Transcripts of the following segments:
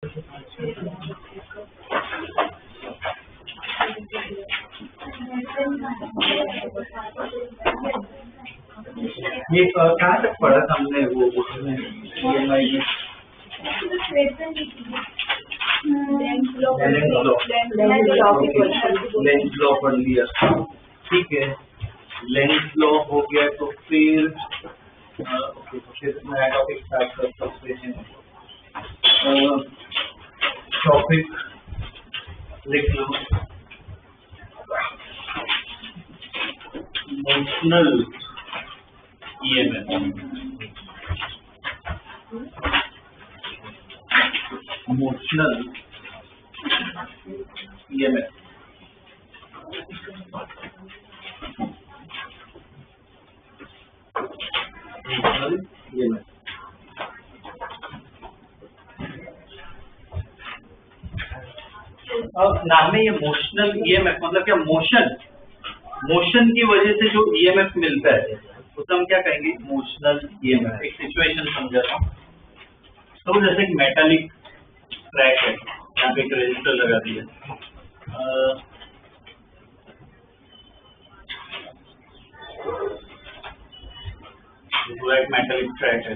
ये कहाँ तक पढ़ा था हमने वो उसमें EMI में लेंस लॉ पढ़ लिया, ठीक है। लेंस लॉ हो गया तो फिर ओके, तो फिर नया टॉपिक स्टार्ट कर सकते हैं। टॉपिक लिख लो, इमोशनल EMF। इमोशनल EMF अब नाम में ये इमोशनल EMF मतलब क्या? मोशन की वजह से जो EMF मिलता है उसे हम क्या कहेंगे? Emotional EMF। एक सिचुएशन समझाता हूँ। तो जैसे एक मेटालिक ट्रैक है, यहाँ पे एक रेजिस्टर लगा दिया, पूरा एक मेटालिक ट्रैक है,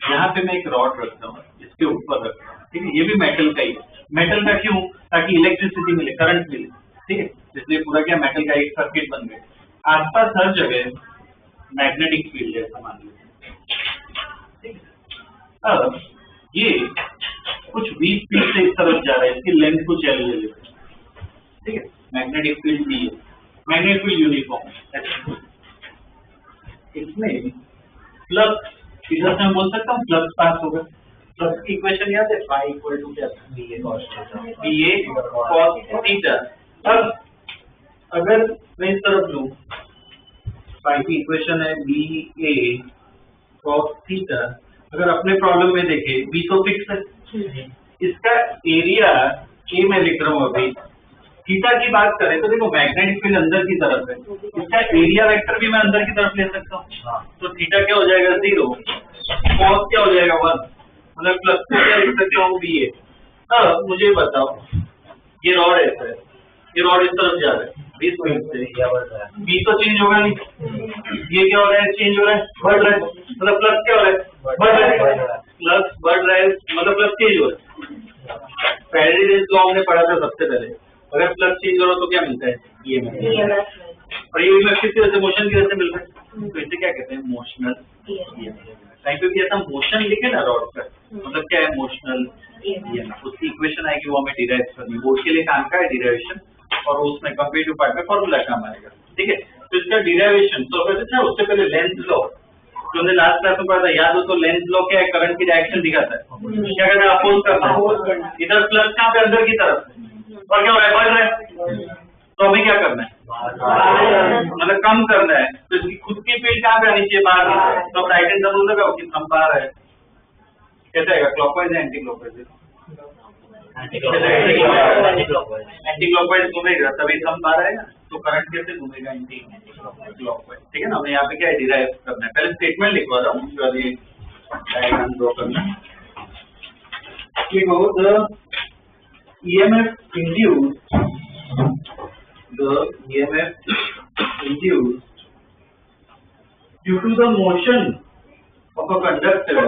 यहाँ पे मैं एक रॉड रखता हूँ, इसके ऊपर रखता हूँ, ठीक है। ये भी मेटल का ही है। मेटल का क्यों? ताकि इलेक्ट्रिसिटी मिले, करंट मिले, ठीक है। इसलिए पूरा क्या मेटल का एक सर्किट बन गया। आसपास हर जगह मैग्नेटिक फील्ड है, मान लीजिए। अब ये कुछ वीक फील्ड से इस तरफ जा रहा है, इसकी लेंथ कुछ एल ले लेते हैं, ठीक है। मैग्नेटिक फील्ड भी है, मैग्नेटिक फील्ड यूनिफॉर्म है। इसमें फ्लक्स, इधर से मैं बोल सकता हूँ फ्लक्स पास होगा। फ्लक्स की इक्वेशन याद है? फाई इक्वल टू क्या? BA cos theta. अब अगर मैं इस तरफ लूँ, फाई की इक्वेशन है BA cos थीटा। अगर अपने प्रॉब्लम में देखें, B तो फिक्स है, इसका एरिया A में लिख रहा हूँ अभी। थीटा की बात करें तो देखो मैग्नेटिक फील्ड अंदर की तरफ है, इसका एरिया वेक्टर भी मैं अंदर की तरफ ले सकता हूँ। तो थीटा क्या हो जाएगा? 0। कॉस क्या हो जाएगा? 1। मतलब प्लस को क्या लिख सकते हो? BA। अब मुझे बताओ, ये रॉड ऐसा है, ये रॉड इस तरफ जा रहा है, 20 मिनट से B तो चेंज होगा नहीं, ये क्या हो रहा है? चेंज हो रहा है, बढ़ रहा है, मतलब प्लस क्या हो रहा है? बढ़ रहा है, प्लस बढ़ रहा है, मतलब प्लस चेंज हो रहा है। फैराडेज लॉ हमने पढ़ा था सबसे पहले, अगर प्लस चेंज हो रहा तो क्या मिलता है? EMF। और ये EMF किसकी वजह से? मोशन की वजह से मिल रहा है। तो इसे क्या कहते हैं? Motional EMF। कहीं पे भी ऐसा मोशन लिखे ना रॉड पर, मतलब क्या है? Motional EMF। उसकी इक्वेशन आएगी, वो हमें डिराइव करनी है। बोर्ड के लिए काम का है डिराइवेशन, और उसमें कंपेरेटिव पार्ट में फॉर्मूला काम आएगा, ठीक है। तो इसका डिराइवेशन तो अच्छा, उससे पहले लेंस लॉ जो हमने लास्ट क्लास में पढ़ा था, याद हो तो? लेंस लॉ क्या है? करंट की डायरेक्शन दिखाता है। क्या कहता है? अपोज करना है। इधर प्लस कहाँ पे? अंदर की तरफ, और क्या हो रहा है? बढ़ रहा है। तो हमें क्या करना है? मतलब कम करना है। तो इसकी खुद की फील्ड कहाँ पे आनी चाहिए? बाहर। तो राइट हैंड डबल लगाओ कि कम बाहर है। कैसे आएगा? क्लॉकवाइज या एंटी क्लॉकवाइज? एंटी क्लॉकवाइज घूमेगा तभी कम बाहर आएगा। तो करंट कैसे घूमेगा? एंटी क्लॉकवाइज, ठीक है ना। हमें यहाँ पे क्या डिराइव करना है? पहले स्टेटमेंट लिखवा रहा हूँ, डायग्राम ड्रॉ करना। The EMF induced due to the motion of a conductor.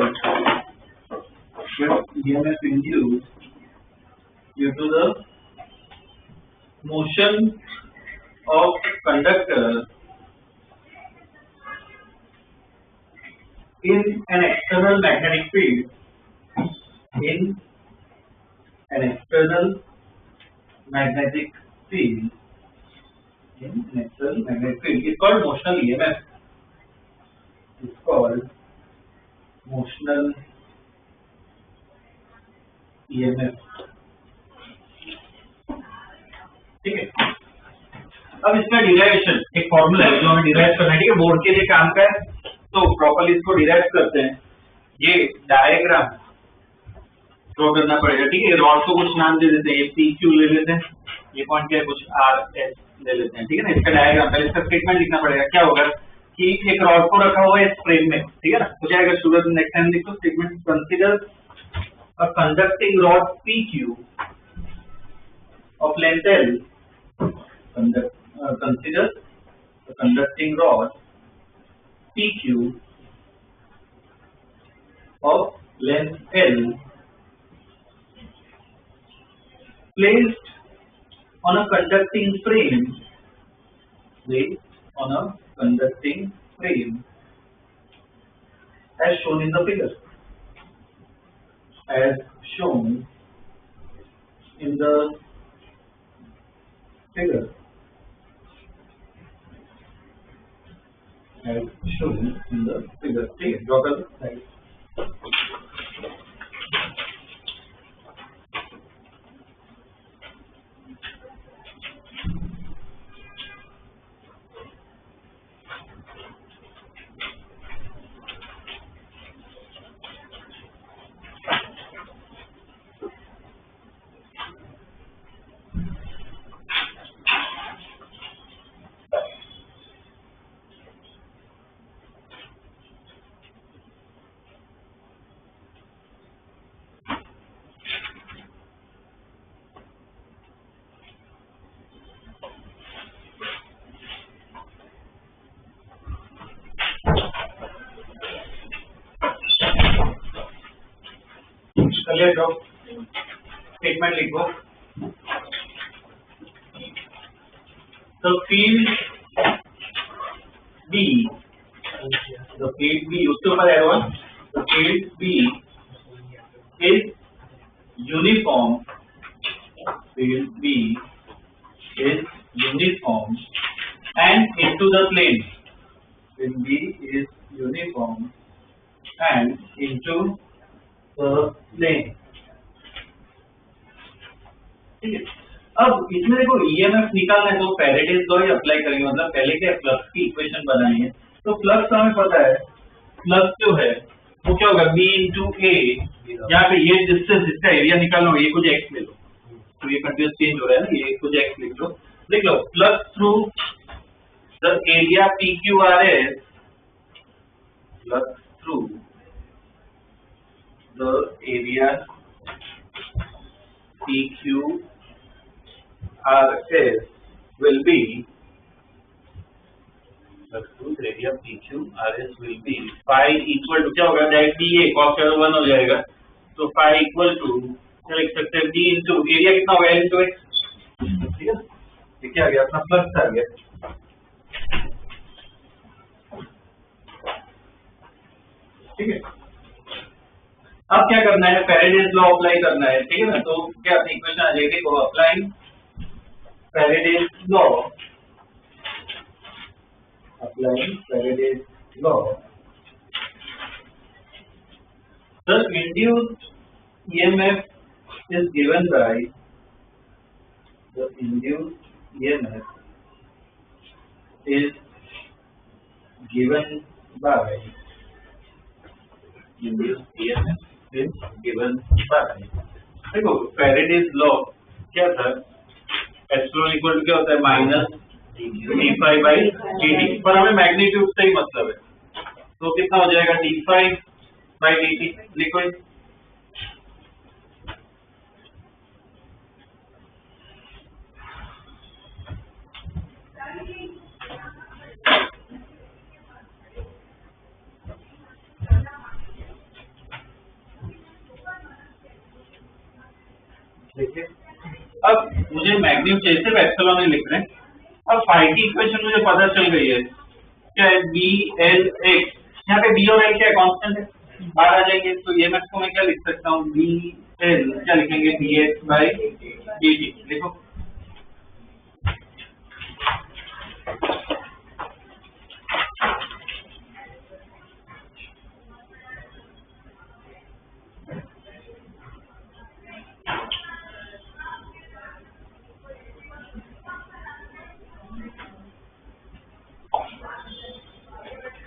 EMF induced due to the motion of conductor in an external magnetic field. In an external magnetic field. In an external magnetic field. It's called motional EMF. It's called motional EMF. ठीक है। अब इसका derivation एक formula है जो हमें derive करना है, ठीक है। बोर्ड के लिए काम का है, तो प्रॉपर्ली इसको डिराइव करते हैं। ये डायग्राम ड्रॉ करना पड़ेगा, ठीक है। रॉड को कुछ नाम दे देते हैं, ये PQ ले लेते हैं, ये पॉइंट क्या है? कुछ RS ले लेते हैं, ठीक है ना। इसका डायग्राम पहले इसका स्टेटमेंट लिखना पड़ेगा। क्या होगा कि एक रॉड को रखा हुआ है इस फ्रेम में, ठीक है ना। हो जाएगा शुगर नेक्स्ट टाइम लिखो statement. Consider a conducting rod PQ of length L. Consider a conducting rod PQ of length L placed on a conducting frame. Placed on a conducting frame as shown in the figure. As shown in the figure. As shown in the figure. ठीक है, draw कर लो. चलिए जाओ statement लिखो. तो field B, the field B उसके ऊपर arrow है. The field B is uniform. Field B is uniform and into the plane. Field B is uniform and into the plane. ठीक है. अब इसमें देखो ईएमएफ निकालना है तो फैराडेज लॉ ही अप्लाई करेंगे. मतलब पहले क्या फ्लक्स की इक्वेशन बनानी है. तो फ्लक्स का हमें पता है. फ्लक्स जो है वो क्या होगा B into A. यहाँ पे ये डिस्टेंस इसका एरिया निकालना हो, ये कुछ x ले लो. तो ये कंटीन्यूअस चेंज हो रहा है ना, ये कुछ x लिख लो. लिख लो flux through the area PQRS. Flux through the area PQRS will be area PQRS will be phi equal to क्या होगा डायरेक्टली ये cos का 1 हो जाएगा. तो phi equal to क्या लिख सकते हैं B into एरिया कितना होगा L into X. ठीक है, ये क्या आ गया अपना फ्लक्स आ गया. ठीक है. अब क्या करना है, फैराडेज लॉ अप्लाई करना है. ठीक है ना. तो क्या अपनी इक्वेशन आ जाएगी को applying Faraday's law. Applying Faraday's law the induced EMF is given by the induced EMF is given by induced EMF is given by. देखो फैराडेज लॉ क्या था, एप्सिलॉन इक्वल टू क्या होता है माइनस d5 by dt. पर हमें magnitude से ही मतलब है. तो कितना हो जाएगा d5 by dt. लिखो देखिए. अब मुझे मैग्नीट्यूड चाहिए, सिर्फ एप्सिलॉन ही लिख रहे हैं. अब फाई की इक्वेशन मुझे पता चल गई है क्या है बी एल एक्स. यहाँ पे बी और एल क्या कांस्टेंट है, बाहर आ जाएंगे. तो ये मैक्स को मैं क्या लिख सकता हूँ बी एल क्या लिखेंगे D X by D T. लिखो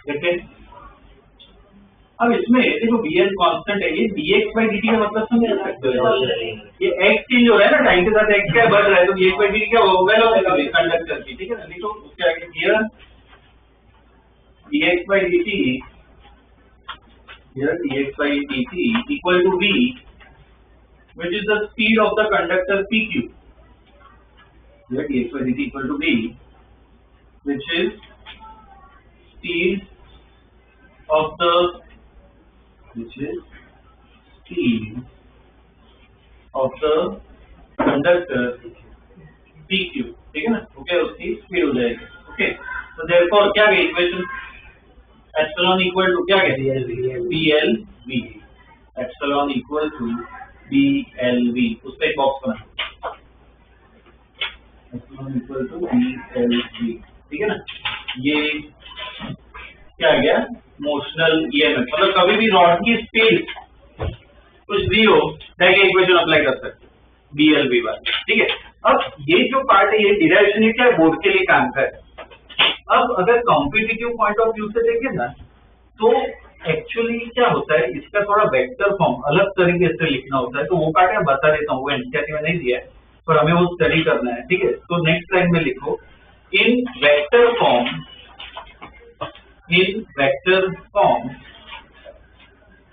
देखिए. अब इसमें देखो बी एल कॉन्स्टेंट है, ये D X by D T का मतलब समझ सकते हो. ये एक्स चेंज हो रहा है ना टाइम के साथ, एक्स क्या बढ़ रहा है. तो D X by D T क्या वेलोसिटी कंडक्टर की. ठीक है ना. लिखो उसके आगे here D X by D T, here D X by D T equal to V which is the speed of the conductor PQ. Let x is equal to B, which is speed of the conductor PQ, ठीक है ना? Okay, उसकी speed हो जाएगी. Okay, तो therefore क्या है equation? Epsilon equal to क्या है? BLV. Epsilon equal to BLV. उस पे एक बॉक्स बना. एप्सिलॉन इक्वल टू BLV, ठीक है ना? ये क्या आ गया? Motional EMF. मतलब कभी भी रॉड की स्पीड कुछ भी हो, डायरेक्ट इक्वेशन अप्लाई कर सकते BLV वाली, ठीक है? अब ये जो पार्ट है, ये डिराइवेशन है क्या, बोर्ड के लिए काम का है. अब अगर कॉम्पिटिटिव पॉइंट ऑफ व्यू से देखें ना, तो एक्चुअली क्या होता है, इसका थोड़ा वेक्टर फॉर्म अलग तरीके से लिखना होता है. तो वो पार्ट मैं बता देता हूँ, वो एनसीईआरटी में नहीं दिया है, पर हमें वो स्टडी करना है, ठीक है? तो नेक्स्ट लाइन में लिखो, इन vector form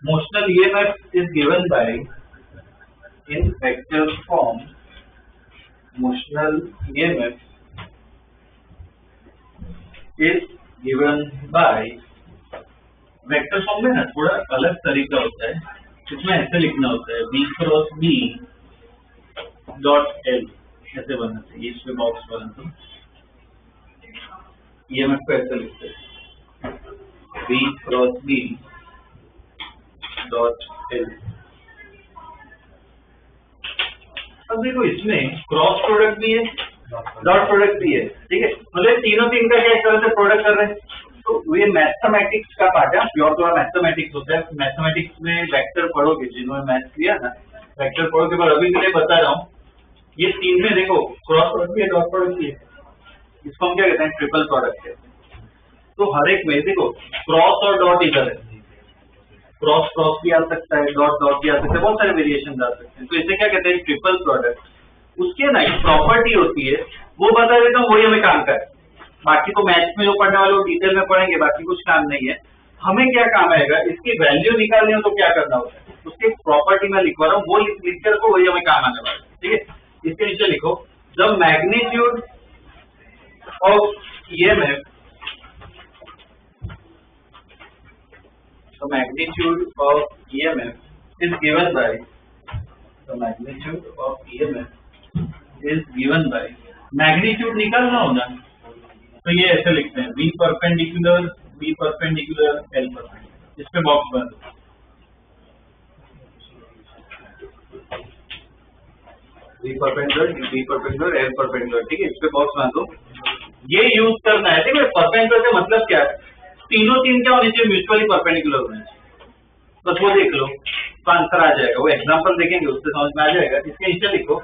motional EMF is given by, in vector form motional EMF is given by, vector form में ना थोड़ा अलग तरीका होता है, इसमें ऐसे लिखना होता है B cross B dot L, ऐसे बनना चाहिए. इसमें बॉक्स बना तो EMF को ऐसे लिखते हैं B cross B dot L. अब देखो, इसमें क्रॉस प्रोडक्ट भी है, डॉट प्रोडक्ट भी है, ठीक है? मतलब तीनों तीन का क्या तरह से प्रोडक्ट कर रहे हैं. तो ये मैथमेटिक्स का पार्ट है, प्योर थोड़ा मैथमेटिक्स होता है. मैथमेटिक्स में वेक्टर पढ़ोगे, जिन्होंने मैथ्स लिया ना, वेक्टर पढ़ोगे. पर अभी के लिए बता रहा हूँ, ये तीन में देखो क्रॉस प्रोडक्ट भी है, डॉट प्रोडक्ट भी है. इसको हम क्या कहते हैं? ट्रिपल प्रोडक्ट है. तो हर एक में देखो क्रॉस और डॉट इधर है, क्रॉस क्रॉस भी आ सकता है, डॉट डॉट भी आ सकता है, बहुत सारे वेरिएशन आ सकते हैं. तो इसे क्या कहते हैं? Triple product. उसके ना एक प्रॉपर्टी होती है, वो बता देता हूँ, वही हमें काम करे. बाकी तो मैथ्स में जो पढ़ने वाले वो डिटेल में पढ़ेंगे, बाकी कुछ काम नहीं है. हमें क्या काम आएगा, इसकी वैल्यू निकालनी हो तो क्या करना होता है, उसकी प्रॉपर्टी में लिखवा रहा हूँ, वो लिख कर को वही हमें काम आने वाला है, ठीक है? इसके नीचे लिखो, the magnitude of EMF, the magnitude of EMF is given by, the magnitude of EMF is given by, magnitude निकालना होगा तो ये ऐसे लिखते हैं V perpendicular, B perpendicular, L perpendicular. इस पे बॉक्स बना दो. V perpendicular, B perpendicular, L perpendicular, ठीक है? इस पे बॉक्स बना दो. ये यूज करना है. देखो परपेंडिकुलर का मतलब क्या है, तीनों तीन क्या होने चाहिए? म्यूचुअली परपेंडिकुलर होने चाहिए. बस वो देख लो तो आंसर आ जाएगा. वो एग्जांपल देखेंगे उससे समझ में आ जाएगा. इसके नीचे लिखो,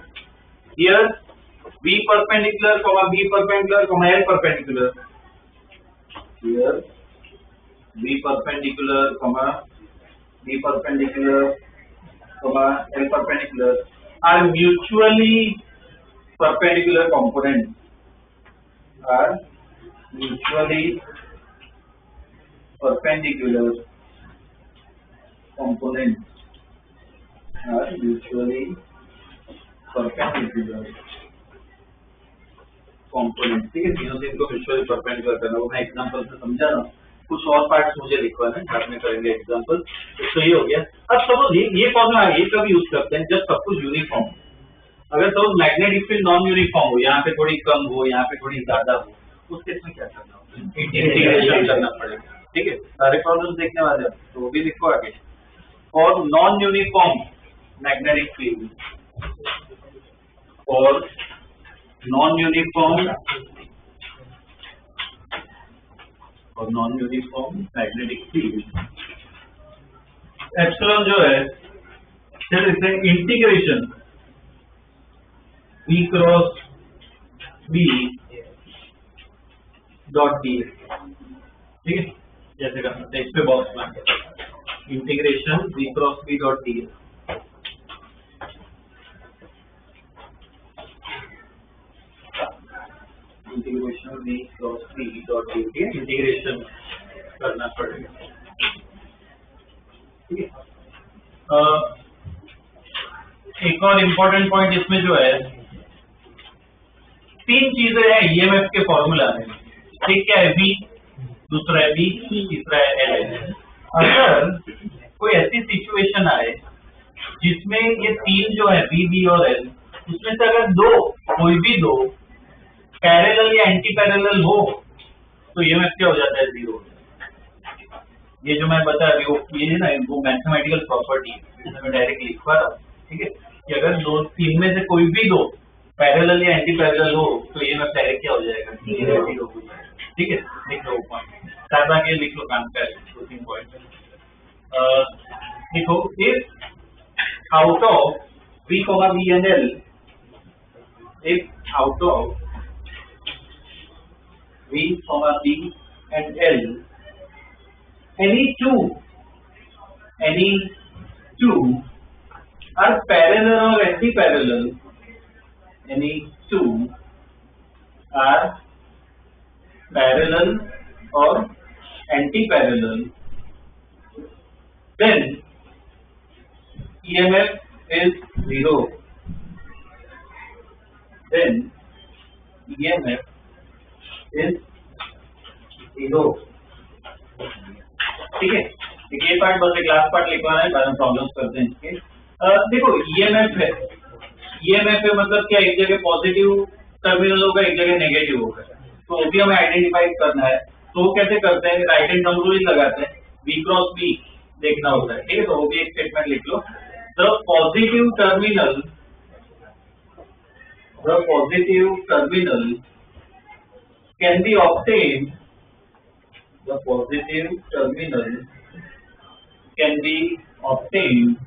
here B perpendicular, B perpendicular, L perpendicular. Here B perpendicular, B perpendicular, L perpendicular are mutually perpendicular components, are mutually perpendicular components, are mutually perpendicular components. ठीक है? तीनों तीन को म्यूचुअली परपेंडिकुलर करना. वो मैं एग्जांपल से समझा रहा हूँ. कुछ और पार्ट्स मुझे लिखवाना है, बाद में करेंगे एग्जांपल. तो ये हो गया. अब सपोज ये फॉर्मूला ये कब यूज करते हैं? जब सब कुछ यूनिफॉर्म हो. अगर suppose magnetic field non uniform हो, यहाँ पे थोड़ी कम हो, यहाँ पे थोड़ी ज्यादा हो, उस केस में क्या करना होगा? इंटीग्रेशन करना पड़ेगा. ठीक है? सारे प्रॉब्लम्स देखने वाले हैं, तो वो भी लिखो आगे. और नॉन यूनिफॉर्म मैग्नेटिक फील्ड, और non uniform magnetic field, epsilon जो है फिर इसे integration B cross B dot D. ठीक है? जैसे करना है इस पे बॉक्स में integration B cross B dot D. Integration B cross B dot D के इंटीग्रेशन करना पड़ेगा. ठीक है? एक और इम्पोर्टेंट पॉइंट इसमें जो है, तीन चीजें हैं ईएमएफ के फॉर्मूला में। एक क्या है V, दूसरा है B, तीसरा है L। अगर कोई ऐसी सिचुएशन आए जिसमें ये तीन जो है V, B और L, उसमें से अगर कोई भी दो पैरेलल या एंटी पैरेलल हो तो ईएमएफ क्या हो जाता है, 0। ये जो मैं बता रही हूँ ये ना वो मैथमेटिकल प्रॉपर्टी है, मैं डायरेक्ट लिख पा रहा हूँ, ठीक है। कि अगर तीन में से कोई भी दो पैरेलल या एंटी पैरेलल हो तो ईएमएफ डायरेक्ट क्या हो जाएगा, 0 हो जाएगा, ठीक है। लिख लो पॉइंट, साथ आगे लिख लो काम का 2-3 पॉइंट। देखो, if out of V, B and L, if out of V, B and L, any two are parallel or anti-parallel, any two are parallel or anti-parallel, then EMF is 0. Then EMF is 0. ठीक है, ये part बस एक last part लिखवाना है, बाद में problems करते हैं इसके। देखो ईएमएफ है, मतलब क्या, एक जगह पॉजिटिव टर्मिनल होगा, एक जगह नेगेटिव होगा, तो वो भी हमें आइडेंटिफाई करना है। तो वो कैसे करते हैं, राइट हैंड थंब रूल लगाते हैं, V क्रॉस B देखना होता है, ठीक है। तो वो भी एक स्टेटमेंट लिख लो, the positive terminal can be obtained, the positive terminal can be obtained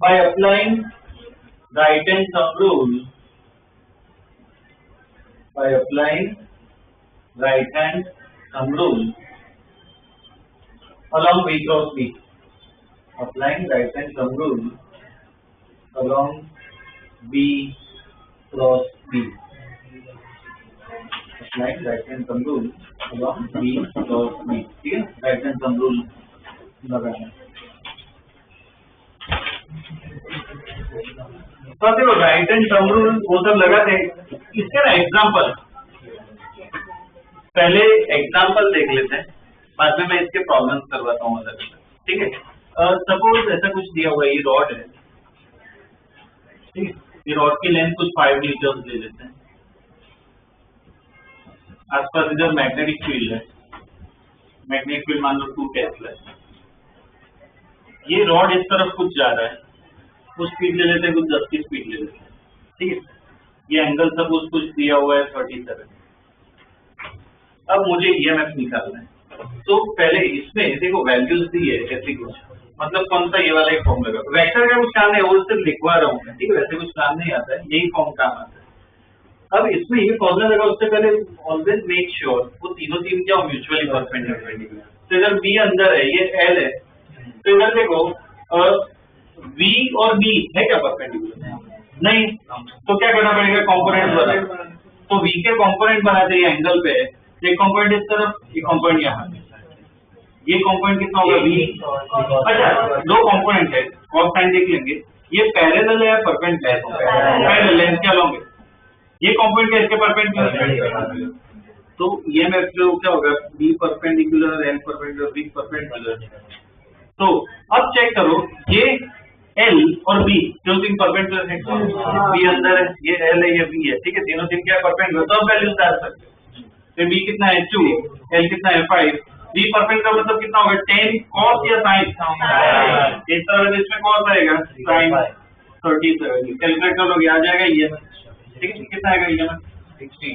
by applying right hand thumb rule, along V cross B, applying right hand thumb rule along V cross B, applying right hand thumb rule along V cross B, ठीक है। Right hand thumb rule लगाना। तो देखो right hand thumb rule वो सब लगाते हैं। इसके ना एग्जांपल, पहले एग्जांपल देख लेते हैं, बाद में मैं इसके प्रॉब्लम्स करवाता हूँ अलग, ठीक है। सपोज ऐसा कुछ दिया हुआ है, ये रॉड है, ठीक है। ये रॉड की लेंथ कुछ 5 मीटर ले लेते हैं। आसपास इधर मैग्नेटिक फील्ड है, मैग्नेटिक फील्ड मान लो 2 टेस्ला है। ये रॉड इस तरफ कुछ जा रहा है, कुछ स्पीड ले लेते हैं, कुछ 10 की स्पीड ले लेते हैं, ठीक है। ये एंगल सपोज कुछ दिया हुआ है 37। अब मुझे ईएमएफ निकालना है, तो पहले इसमें देखो वैल्यूज दी है ऐसी कुछ, मतलब कौन सा, ये वाला एक फॉर्म लगा। वेक्टर का कुछ काम नहीं, वो सिर्फ लिखवा रहा हूँ मैं, ठीक है। वैसे कुछ काम नहीं आता है, यही फॉर्म काम आता है। अब इसमें ये फॉर्मूला लगा, उससे पहले ऑलवेज मेक श्योर वो तीनों क्या म्यूचुअली परपेंडिकुलर। तो इधर B अंदर है, ये L है, तो इधर देखो V और B है क्या परपेंडिकुलर? नहीं, तो क्या करना पड़ेगा, कंपोनेंट बना। तो V के कंपोनेंट बनाते हैं एंगल पे, एक कंपोनेंट इस तरफ, एक कंपोनेंट यहाँ। ये कंपोनेंट कितना होगा V। अच्छा, 2 कंपोनेंट है, कॉस साइन देख लेंगे। ये पैरेलल है या परपेंडिकुलर? पैरेलल है, क्या लोगे? ये कंपोनेंट क्या इसके परपेंडिकुलर, तो ईएमएफ जो क्या होगा, B perpendicular, L perpendicular, B perpendicular. तो अब चेक करो, ये L और B जो तीन परपेंडिकुलर है, B अंदर है, ये L है, ये B है, ठीक है। तीनों तीन क्या परपेंडिकुलर, तो अब वैल्यूज डाल सकते हैं। तो B कितना है 2, L कितना है 5, B परपेंडिकुलर मतलब कितना होगा 10 cos या sin, इस तरह इसमें cos आएगा, sin 37, कैलकुलेट कर लोगे आ जाएगा ये, ठीक है। कितना आएगा ईएमएफ 60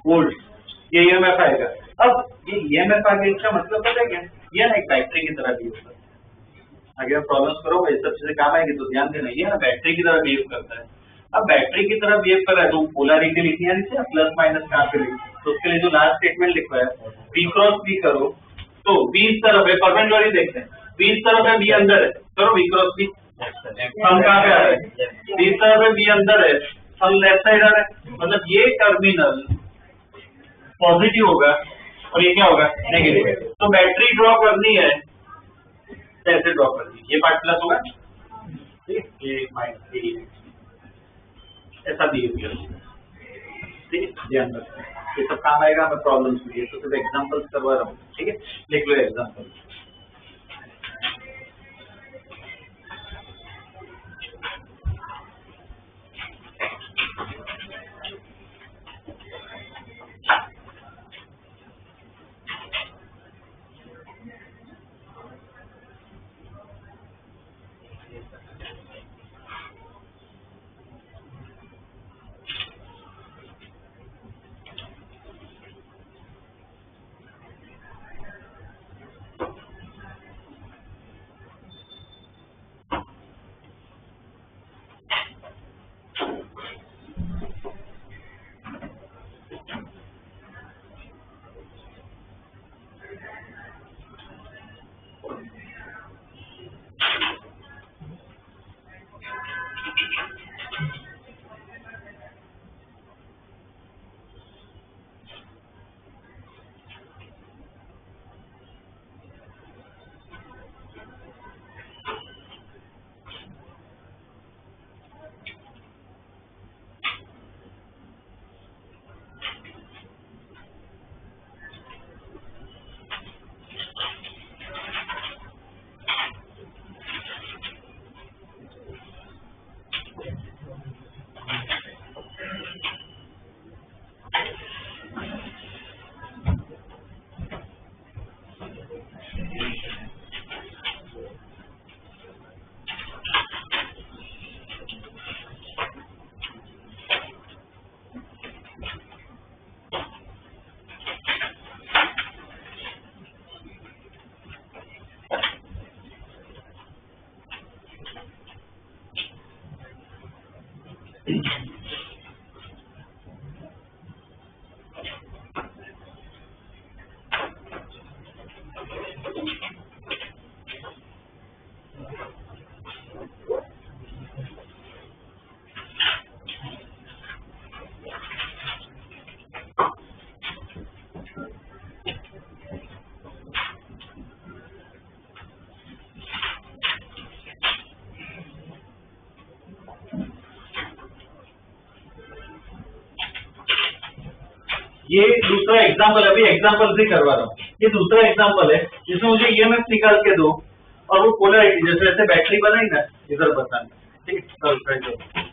वोल्ट, ये ईएमएफ आएगा। अब ये ईएमएफ आगे इसका मतलब पता है क्या, ये ना एक बैटरी की तरह बिहेव करता है। अगर प्रॉब्लम्स करोगे इस सब चीजें काम आएगी तो ध्यान देना, ये ना बैटरी की तरह बिहेव करता है। अब बैटरी की तरह बिहेव कर रहा है तो पोलैरिटी लिखनी है, इसे प्लस माइनस कहाँ पे लिख, तो उसके लिए जो लास्ट स्टेटमेंट लिखा है B क्रॉस B करो, तो B इस तरफ है, परपेंडिकुलर ही देखते हैं, B इस तरफ है, B अंदर है, करो B क्रॉस B। हम कहाँ पे आ रहे हैं, B इस तरफ है, B अंदर है, हम लेफ्ट साइड आ रहे हैं, मतलब ये टर्मिनल पॉजिटिव होगा और ये क्या होगा, नेगेटिव। तो बैटरी ड्रॉ करनी है तो ऐसे ड्रॉ कर दीजिए, ये पार्ट प्लस होगा, ठीक है, ये माइनस ये ऐसा बिहेवियर, ठीक है, ध्यान रखना ये सब काम आएगा हमें प्रॉब्लम्स में, तो सिर्फ एग्जांपल्स करवा रहा हूँ, ठीक है, लिख लो एग्जांपल। ये दूसरा एग्जाम्पल, अभी एग्जाम्पल से करवा रहा हूँ, ये दूसरा एग्जाम्पल है जिसमें मुझे ईएमएफ निकाल के दो और वो पोलैरिटी जैसे ऐसे बैटरी बनाई ना इधर बताना, ठीक है।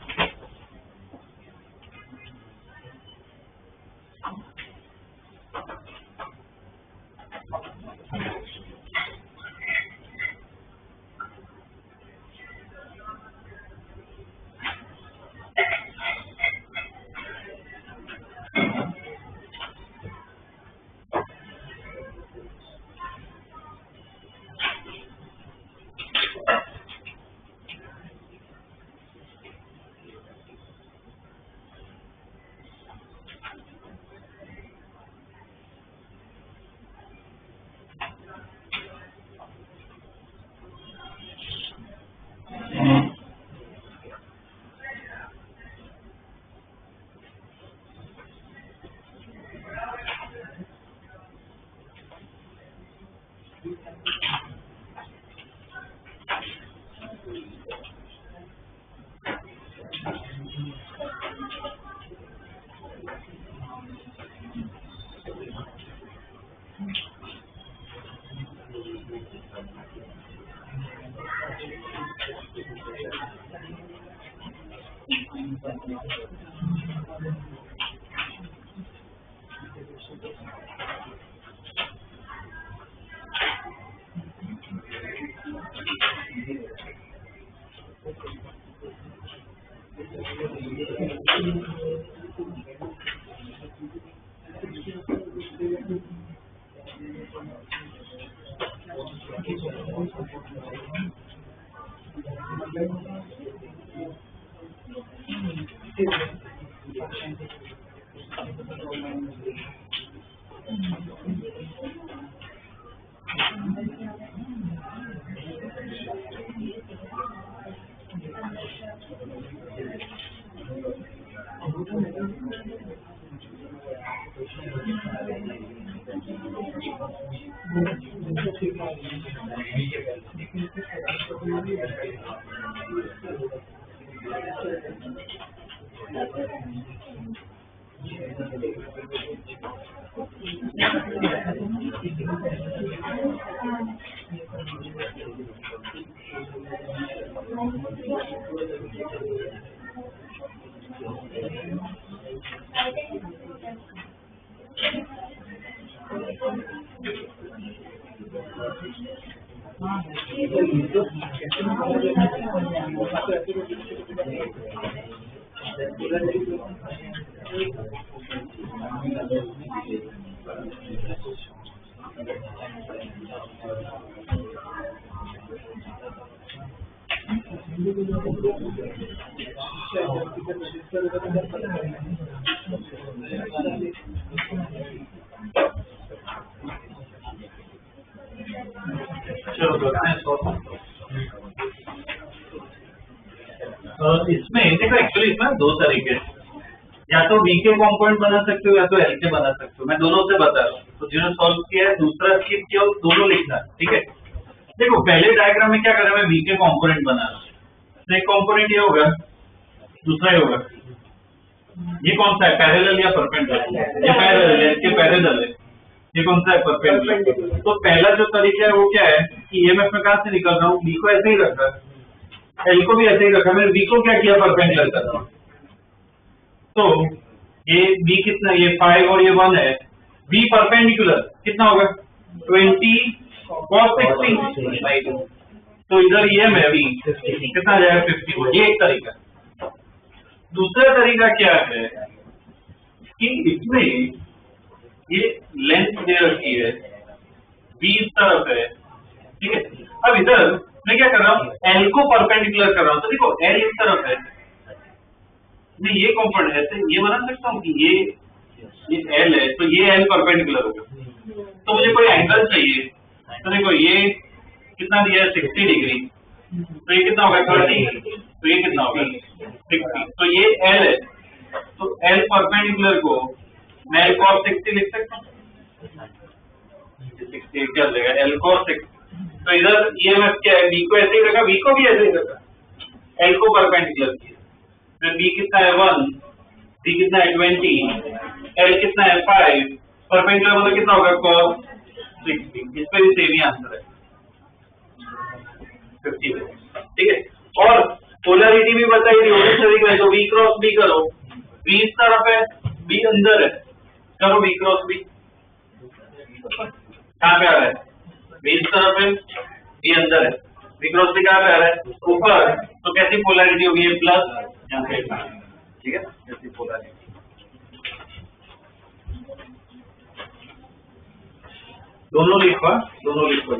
इसमें देखो एक्चुअली इसमें दो तरीके हैं, या तो वी के कॉम्पोनेंट बना सकते हो या तो एल के बना सकते हो। मैं दोनों से बता रहा हूँ, तो जिन्होंने सॉल्व किया है दूसरा स्किप किया और दोनों लिखना है, ठीक है। देखो पहले डायग्राम में क्या कर रहा है, मैं वी के कॉम्पोनेंट बना रहा हूँ, तो एक कॉम्पोनेंट ये होगा, दूसरा ये होगा। ये कौन सा है, पैरेलल या परपेंडिकुलर? ये पैरेलल है, इसके पैरेलल है। ये कौन सा है, परपेंडिकुलर। तो पहला जो तरीका है वो क्या है कि ईएमएफ में कहां से निकल रहा हूँ, वी को ऐसे ही रखा, एल को भी ऐसे ही रखा, मैंने वी को क्या किया, परपेंडिकुलर कर रहा हूँ। तो ये वी कितना, ये 5 और ये 1 है, वी परपेंडिकुलर कितना होगा, 20 cos 60। तो इधर ये है वी कितना आ जाएगा, 50। ये एक तरीका। दूसरा तरीका क्या है कि इसमें ये लेंथ दे रखी है, बी इस तरफ है, ठीक है। अब इधर मैं क्या कर रहा हूँ, एल को परपेंडिकुलर कर रहा हूँ, तो देखो एल इस तरफ है, मैं ये कॉम्पोनेंट है तो ये बना सकता हूँ कि ये एल है, तो ये एल परपेंडिकुलर होगा। तो मुझे कोई एंगल चाहिए, तो देखो ये कितना दिया है, 60 डिग्री, तो ये कितना होगा, 30, तो ये कितना होगा, 60। तो ये एल है, तो एल परपेंडिकुलर को मैं एल cos 60 लिख सकता हूँ, 60 क्या देगा, एल cos 60। तो इधर ईएमएफ क्या है, वी को ऐसे ही रखा, वी को भी ऐसे ही रखा, एल को परपेंडिकुलर किया। फिर वी कितना है 1, वी कितना है 20, एल कितना है 5, परपेंडिकुलर मतलब कितना होगा, cos 60। इस पे भी सेम ही आंसर है, 50, ठीक है। और पोलैरिटी भी बताई थी उसी तरीके से, तो वी क्रॉस बी करो, वी इस तरफ है, बी अंदर है, करो वी क्रॉस बी, कहाँ पे आ रहा है, बी इस तरफ है, बी अंदर है, बी क्रॉस बी कहाँ पे आ रहा है, ऊपर। तो कैसी पोलैरिटी होगी, प्लस यहाँ पे, ठीक है, कैसी पोलैरिटी। दोनों लिखवा, दोनों लिखो।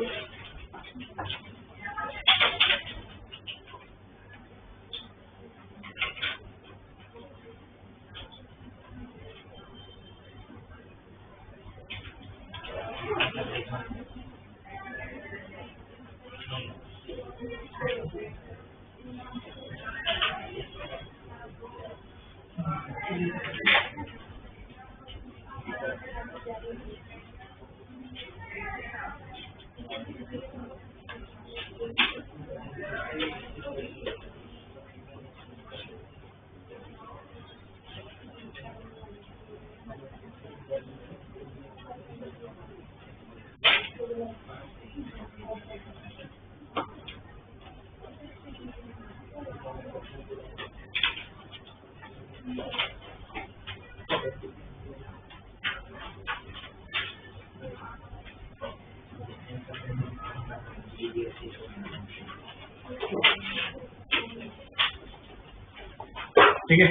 ठीक है,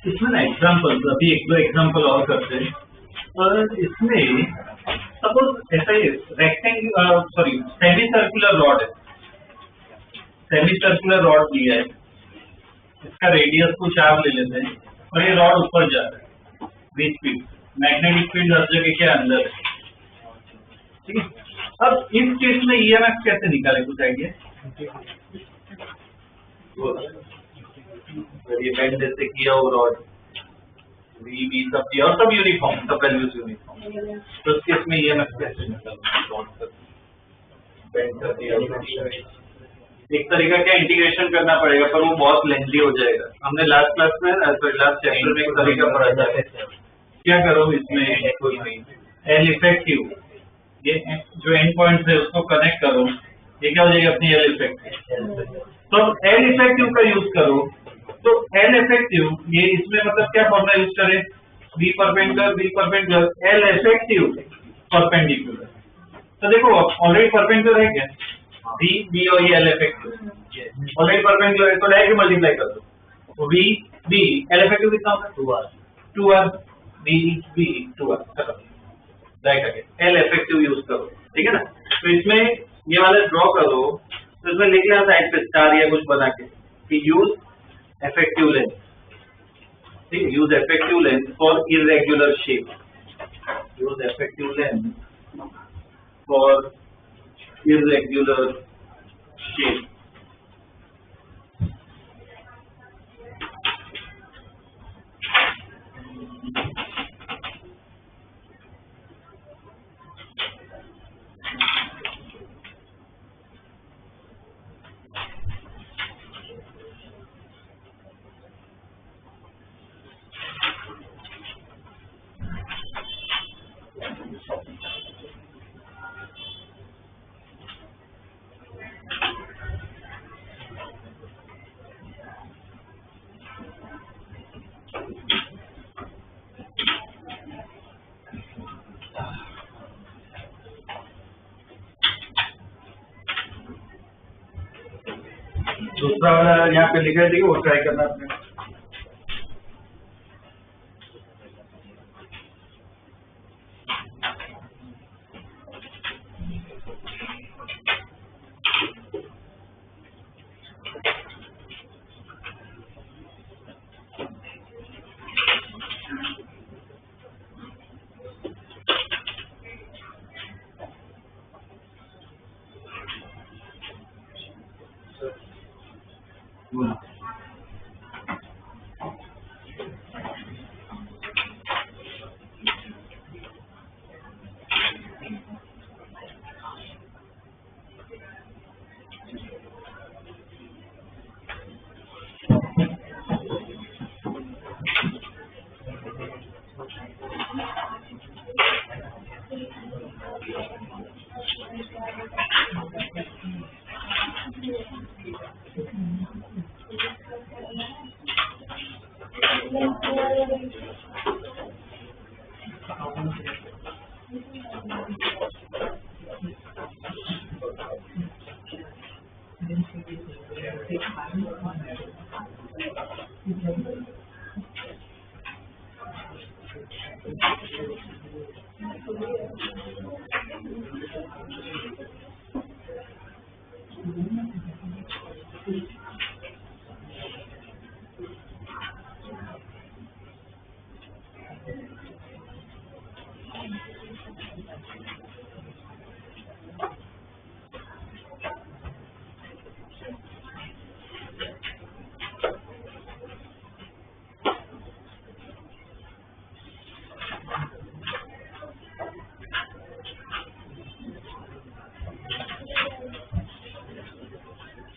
इसमें ना एग्जाम्पल, अभी एक दो एग्जाम्पल और करते हैं। इसमें सपोज ऐसा ही rectangle, sorry semi circular rod है, सेमी सर्कुलर रॉड दिया है, इसका रेडियस कुछ आप ले लेते हैं और ये रॉड ऊपर जा रहा है, विद फील्ड, मैग्नेटिक फील्ड हर जगह के अंदर है, ठीक है। अब इस केस में ईएमएफ कैसे निकाले, कुछ आइडिया? ये बेंड ऐसे किया और वी बी सब किया और सब यूनिफॉर्म, सब वैल्यूज यूनिफॉर्म। तो उस केस में ये मैं कैसे निकालूं? बेंड कर दिया। एक तरीका क्या इंटीग्रेशन करना पड़ेगा, पर वो बहुत लेंथी हो जाएगा। हमने लास्ट क्लास में लास्ट चैप्टर में एक तरीका पढ़ा था। क्या करो इसमें एल इफेक्टिव, ये जो एंड पॉइंट है उसको कनेक्ट करो, ये क्या हो जाएगा अपनी एल इफेक्टिव। तो एल इफेक्टिव का यूज करो। तो एल इफेक्टिव ये इसमें मतलब क्या फॉर्मूला यूज करें? B perpendicular L effective perpendicular. तो देखो ऑलरेडी परपेंडिकुलर है क्या? बी और ये एल इफेक्टिव ऑलरेडी परपेंडिकुलर है, तो डायरेक्ट मल्टीप्लाई कर दो। वी बी एल इफेक्टिव कितना होगा? 2r बी बी 2r खत्म। डायरेक्ट एल इफेक्टिव यूज करो, ठीक है ना। तो इसमें ये वाला ड्रॉ करो, तो इसमें लिख लेना साइड पे स्टार या कुछ बना के कि यूज इफेक्टिव लेंथ, ठीक है। Use effective length for irregular shape, use effective length for irregular shape। दूसरा वाला यहाँ पे लिखा है, वो ट्राई करना आपने।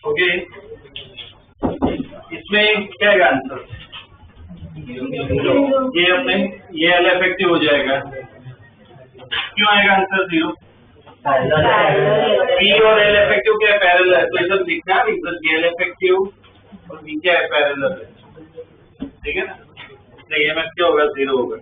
ओके, इसमें क्या है आंसर? ये अपने ये एल इफेक्टिव हो जाएगा। क्यों आएगा आंसर 0? पी और एल इफेक्टिव क्या है? पैरेलल है, तो इधर लिखना है एल इफेक्टिव और बी क्या है? पैरेलल है, ठीक है ना। तो ये में क्या होगा? 0 होगा।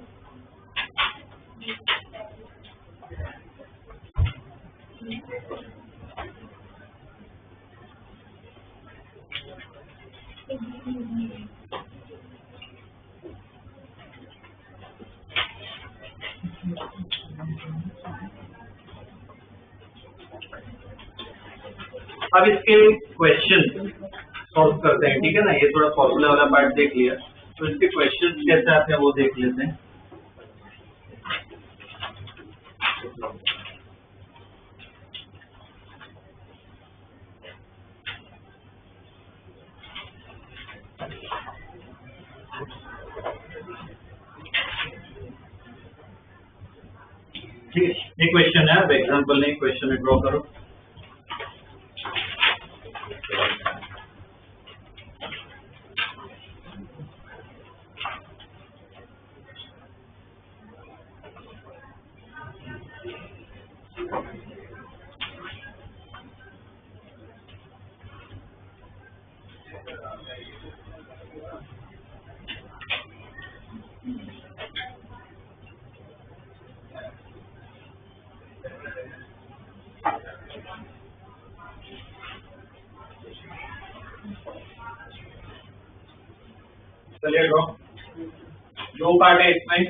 अब इसके क्वेश्चन सॉल्व करते हैं, ठीक है ना। ये थोड़ा फॉर्मूला वाला पार्ट देख लिया, तो इसके क्वेश्चन कैसे आते हैं वो देख लेते हैं। ठीक है, ये क्वेश्चन है, अब एग्जांपल नहीं, क्वेश्चन में ड्रॉ करो। चलिए ड्रॉ, दो पार्ट है इसमें।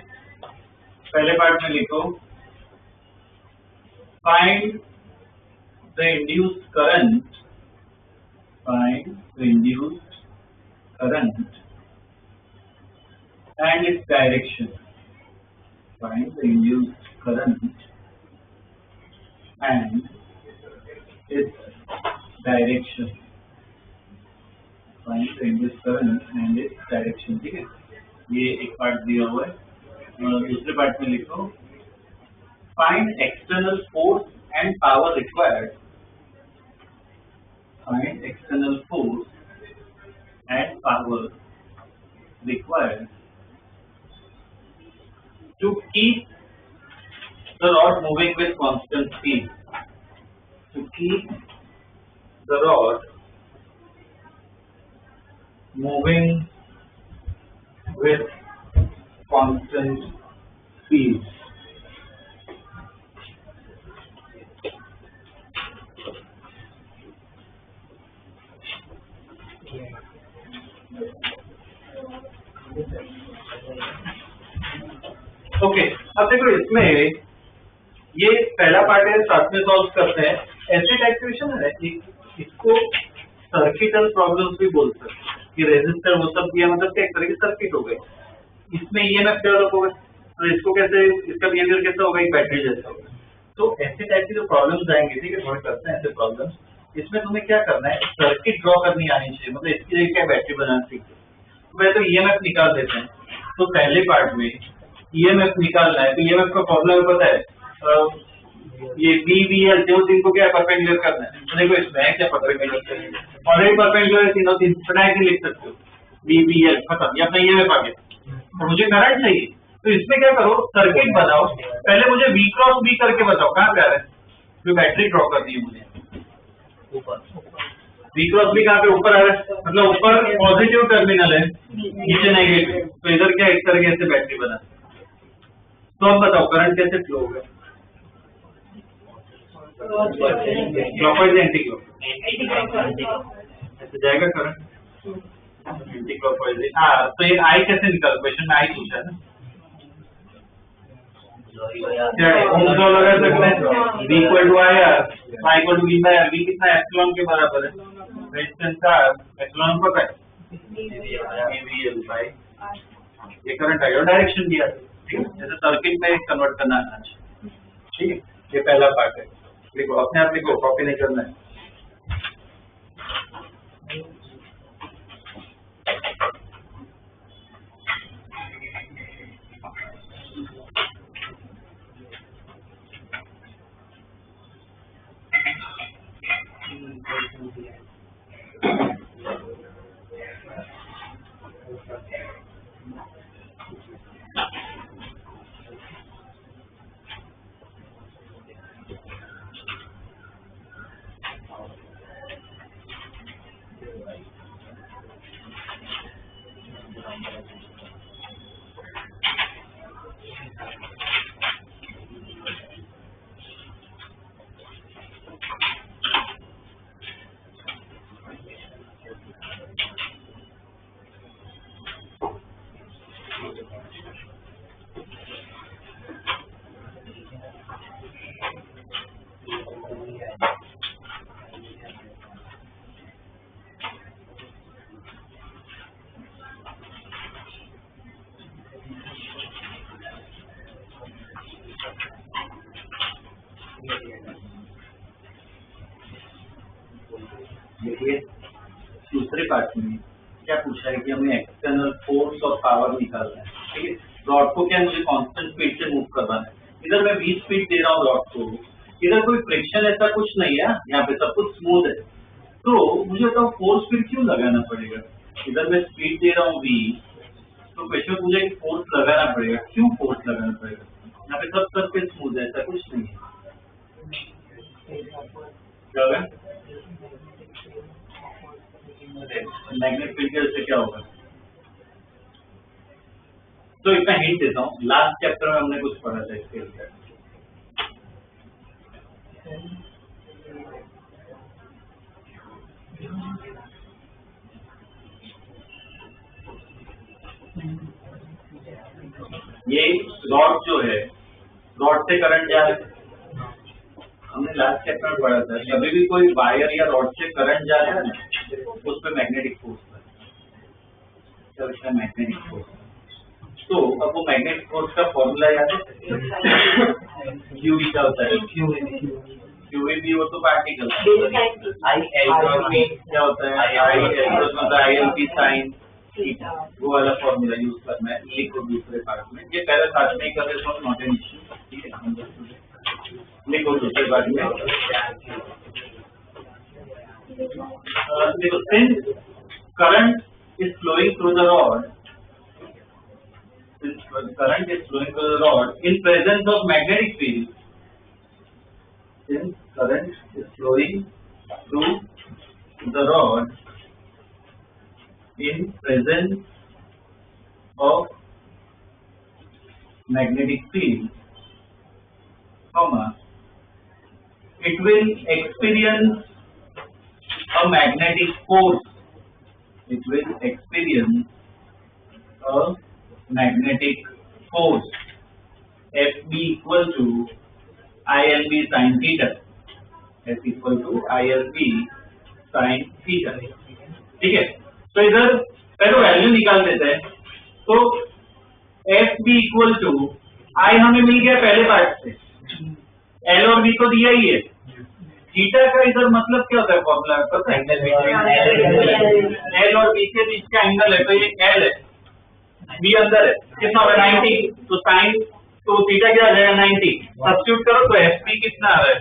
पहले पार्ट में लिखो find the induced current, find the induced current and its direction, find the induced current and its direction, find the induced current and its direction। ठीक है, ये एक पार्ट दिया हुआ है। दूसरे पार्ट में लिखो find external force and power required, find external force and power required to keep the rod moving with constant speed, to keep the rod moving with constant speed। Okay, अब देखो इसमें ये पहला पार्ट है, साथ में सॉल्व करते हैं। ऐसे टाइप के क्वेश्चन है, इसको सर्किटल प्रॉब्लम्स भी बोलते हैं कि रेजिस्टर वो सब दिया, मतलब एक तरह की सर्किट हो गई, इसमें ईएमएफ डेवलप हो गए, तो इसको कैसे, इसका बिहेवियर कैसा होगा, एक बैटरी जैसा होगा। तो ऐसे टाइप की जो प्रॉब्लम्स आएंगे, ठीक है, थोड़े करते हैं ऐसे प्रॉब्लम्स। इसमें तुम्हें क्या करना है, सर्किट ड्रॉ करनी आनी चाहिए, मतलब इसकी जगह क्या बैटरी बनाना सीखो। पहले तो ईएमएफ निकाल देते हैं। तो पहले पार्ट में ईएमएफ निकालना है, तो ईएमएफ का फॉर्मूला में पता है, ये बीवीएल जो इनको क्या परपेंडिकुलर करना है। तो देखो इसमें है क्या परपेंडिकुलर, ऑलरेडी परपेंडिकुलर तीनों तीन बना के लिख सकते हो, बीवीएल खत्म, ये अपना ईएमएफ आ गया। तो मुझे करंट चाहिए, तो इसमें क्या करो, सर्किट बनाओ। पहले मुझे V क्रॉस B करके बताओ कहाँ पे आ रहा है, जो बैटरी ड्रॉ करनी है मुझे ऊपर। V क्रॉस B कहाँ पे ऊपर आ रहा है, मतलब ऊपर पॉजिटिव टर्मिनल है, नीचे नेगेटिव, तो इधर क्या इस तरह से बैटरी बना। तो अब बताओ करंट कैसे फ्लो होगा, क्लॉकवाइज या एंटी क्लॉकवाइज, ऐसे जाएगा करंट एंटी क्लॉकवाइज। हाँ, तो ये आई कैसे निकाल, क्वेश्चन में आई पूछा है ना, क्या ओम्स लॉ लगा सकते हैं, V equal to I R, I equal to V by R. V कितना एप्सिलॉन के बराबर है, रेजिस्टेंस का एप्सिलॉन पता है, VL बाय, ये करंट आएगा, डायरेक्शन दिया, ठीक है, जैसे सर्किट में कन्वर्ट करना आना चाहिए। ठीक है, ये पहला पार्ट है, लिखो अपने आप लिखो, कॉपी नहीं करना है। देखिए दूसरे पार्ट में क्या पूछा है कि हमें एक्सटर्नल फोर्स और पावर निकालना है। ठीक है, रॉड को क्या मुझे कांस्टेंट स्पीड से मूव करवाना है, इधर मैं 20 फीट दे रहा हूँ रॉड को, इधर कोई फ्रिक्शन ऐसा कुछ नहीं है, यहाँ पे सब कुछ स्मूथ है, तो मुझे तो फोर्स फिर क्यों लगाना पड़ेगा? इधर मैं स्पीड दे रहा हूँ v, तो क्वेश्चन मुझे फोर्स लगाना पड़ेगा, क्यों फोर्स लगाना पड़ेगा? यहाँ पे सब सरफेस स्मूथ है, ऐसा कुछ नहीं है। क्या होगा? मैग्नेटिक फील्ड से क्या होगा? तो इतना हिंट देता हूँ, लास्ट चैप्टर में हमने कुछ पढ़ा था इसके लिए। ये रॉड जो है, रॉड से करंट जा रहा है, हमने लास्ट चैप्टर में पढ़ा था, कभी भी कोई वायर या रॉड से करंट जा रहा है ना, उस पर मैग्नेटिक फोर्स है, मैग्नेटिक फोर्स। तो अब वो मैग्नेटिक फोर्स का फॉर्मूला याद है? क्यूवी क्या होता है? क्यूवी भी वो तो particle, I L cross B क्या होता है? आई एल क्रॉस मतलब आई एल बी साइन, वो वाला फॉर्मूला यूज करना है, लिखो दूसरे पार्ट में, ये पहले साथ में ही कर रहे तो नॉट एन इश्यू, ठीक है? लिखो दूसरे पार्ट में। देखो, since current is flowing through the rod, current is flowing through the rod in presence of magnetic field, since current is flowing through the rod in presence of magnetic field, comma, it will experience a magnetic force, it will experience a magnetic force FB equal to ILB sin theta, F equal to ILB sin theta, ठीक है? तो इधर पहले value निकाल देते हैं, तो FB equal to I हमें मिल गया पहले पार्ट से, L और B तो दिया ही है, थीटा का इधर मतलब क्या होता है? फॉर्मूला पता है? L और B के बीच का एंगल है, तो ये L है, बी अंदर है, कितना होगा? 90, तो साइन तो थीटा क्या आ जाएगा? 90, सब्स्टिट्यूट करो तो एफ बी कितना आ रहा है?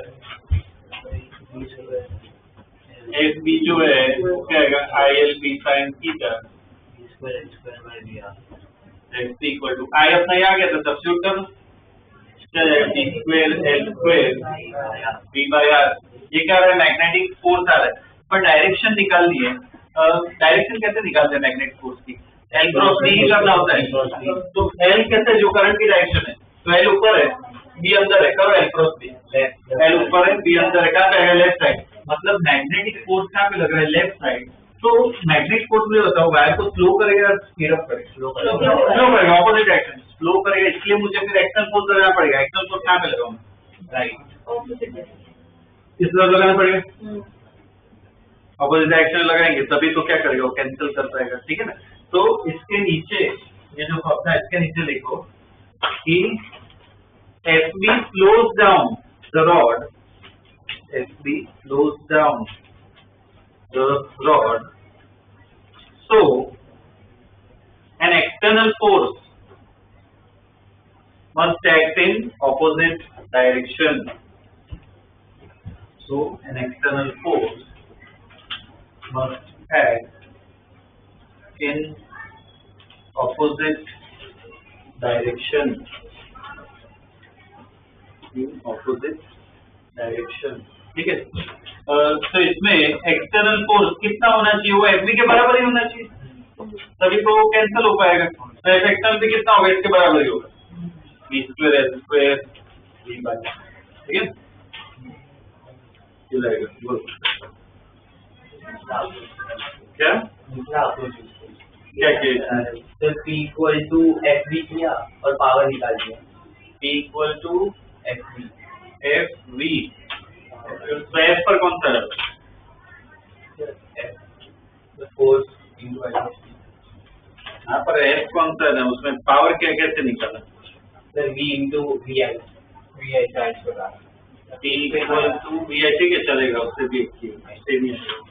एफ बी जो है क्या आएगा? I L B sine theta F B equal to I अपना ही आ गया, तो सब्स्टिट्यूट करो, क्या जाएगा? B square L square B by R. ये क्या आ रहा है? मैग्नेटिक फोर्स आ रहा है, पर डायरेक्शन निकालनी है। डायरेक्शन कैसे निकालते हैं मैग्नेटिक फोर्स की? एल क्रॉस बी ही करना होता है, तो एल कैसे? जो करंट की डायरेक्शन है, तो एल ऊपर है, बी अंदर है, करो एल क्रॉस बी, एल ऊपर है, बी अंदर है, कहाँ पे है? लेफ्ट साइड, मतलब मैग्नेटिक फोर्स कहाँ पे लग रहा है? Left side. तो मैग्नेटिक फोर्स मुझे बताओ, वायर को स्लो करेगा या स्पीड अप करेगा? स्लो करेगा, ऑपोजिट डायरेक्शन, स्लो करेगा, इसलिए मुझे फिर एक्शन फोर्स लगाना पड़ेगा। एक्शन फोर्स कहाँ पे लगाऊंगा? राइट, इस तरह लगाना पड़ेगा, ऑपोजिट डायरेक्शन लगाएंगे तभी तो क्या करेगा? वो कैंसिल कर पाएगा, ठीक है ना? तो इसके नीचे ये जो फॉर्मूला, इसके नीचे लिखो कि FB slows down the rod, FB slows down the rod, so an external force must act in opposite direction, so an external force must act in opposite direction, in opposite direction, ठीक है? तो इसमें external force कितना होना चाहिए? वो FB के बराबर ही होना चाहिए, तभी तो वो कैंसिल हो पाएगा। तो एक्सटर्नल भी कितना होगा? इसके बराबर ही होगा, B square L square B by, ठीक है? क्या क्या तो P equal to F B किया और पावर निकाल दिया, P equal to F V, तो एफ पर कौन सा है? फोर्स यहाँ पर एफ कौन सा है? उसमें पावर क्या कैसे निकालना? Sir V into V I charge बता, P equal to V I, ठीक है चलेगा, उससे भी सेम ही है।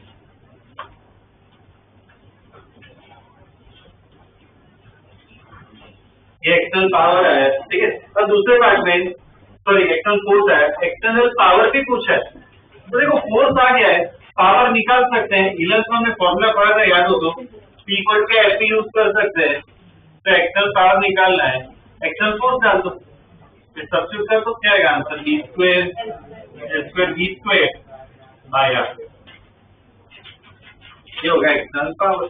ये एक्सटर्नल पावर है, ठीक है? और दूसरे पार्ट में सॉरी एक्सटर्नल फोर्स है, एक्सटर्नल पावर भी कुछ है। तो देखो फोर्स आ गया है, पावर निकाल सकते हैं, इलेक्ट्रॉन में फॉर्मूला पढ़ा था याद हो तो, P equal to F use कर सकते हैं। तो एक्सटर्नल पावर निकालना है, एक्सटर्नल फोर्स डाल दो, फिर सब्स्टिट्यूट कर दो, क्या आएगा answer, V square V square by R। ये हो गया external power.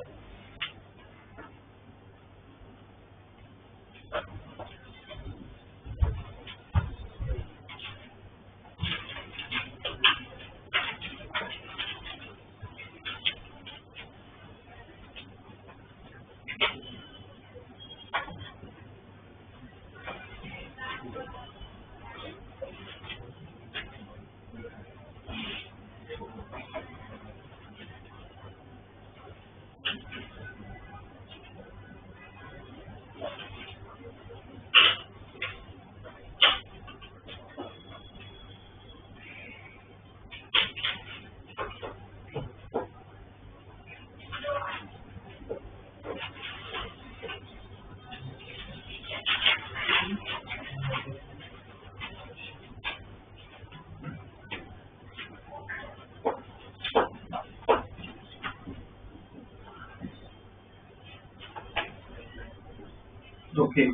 Okay.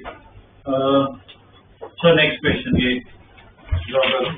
So next question, ये draw करो।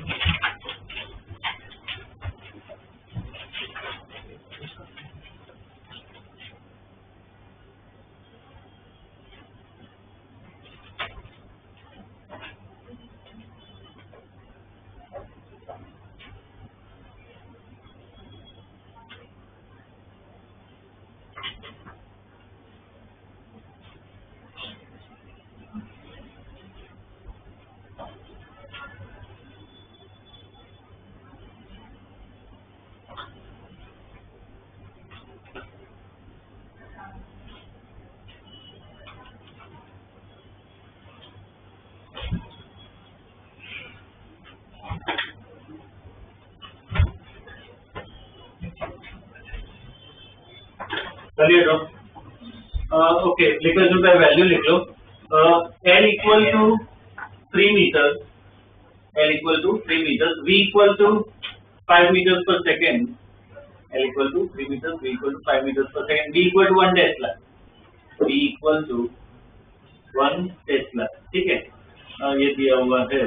चलिए तो ओके, इक्वेशन पे वैल्यू लिख लो। L equal to 3 metre, L equal to 3 metre, V equal to 5 metre per second, L equal to 3 metre, V equal to 5 metre per second, V equal to 1 tesla, V equal to 1 tesla, ठीक है। ये दिया हुआ है,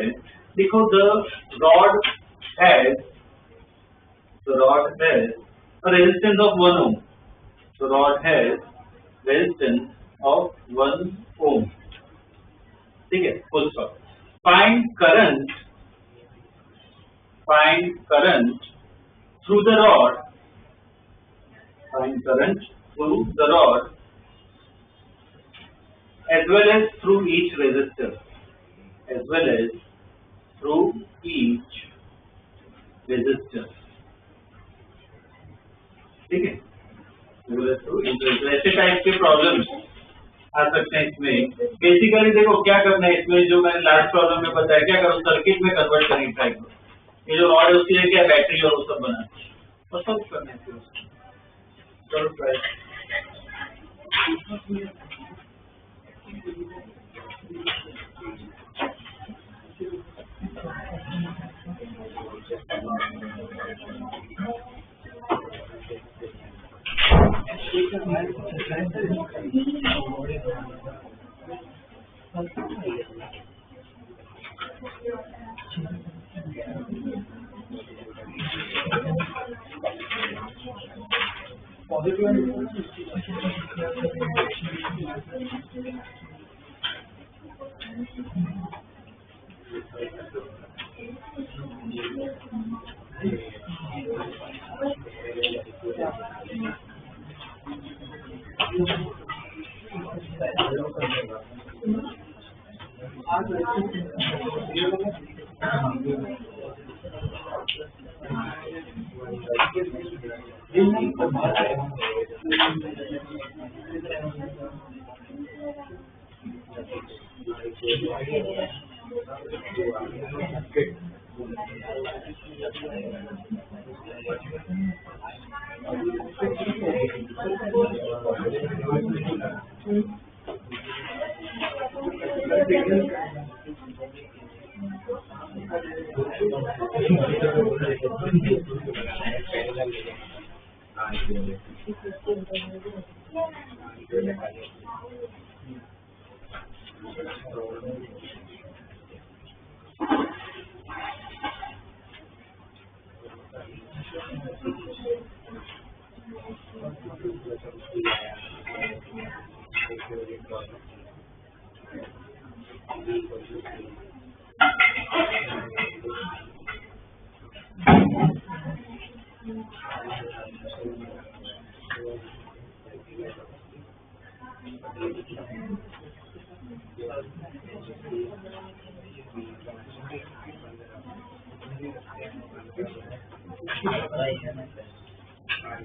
देखो the rod has a resistance of 1 ohm, the rod has resistance of 1 ohm, ठीक है, full stop। Find current through the rod, find current through the rod as well as through each resistor, as well as through each resistor, ठीक है। ऐसे type के problem आ सकते हैं इसमें। Basically देखो क्या करना है इसमें, जो मैंने लास्ट प्रॉब्लम में बताया, क्या करो सर्किट में कन्वर्ट करने ट्राई करो। ये जो रॉड है उसकी है क्या, बैटरी और वो सब बना और सब करना है फिर उसको। चलो ट्राई।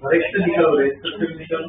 रेजिस्टर निकालो, रेजिस्टर निकालो।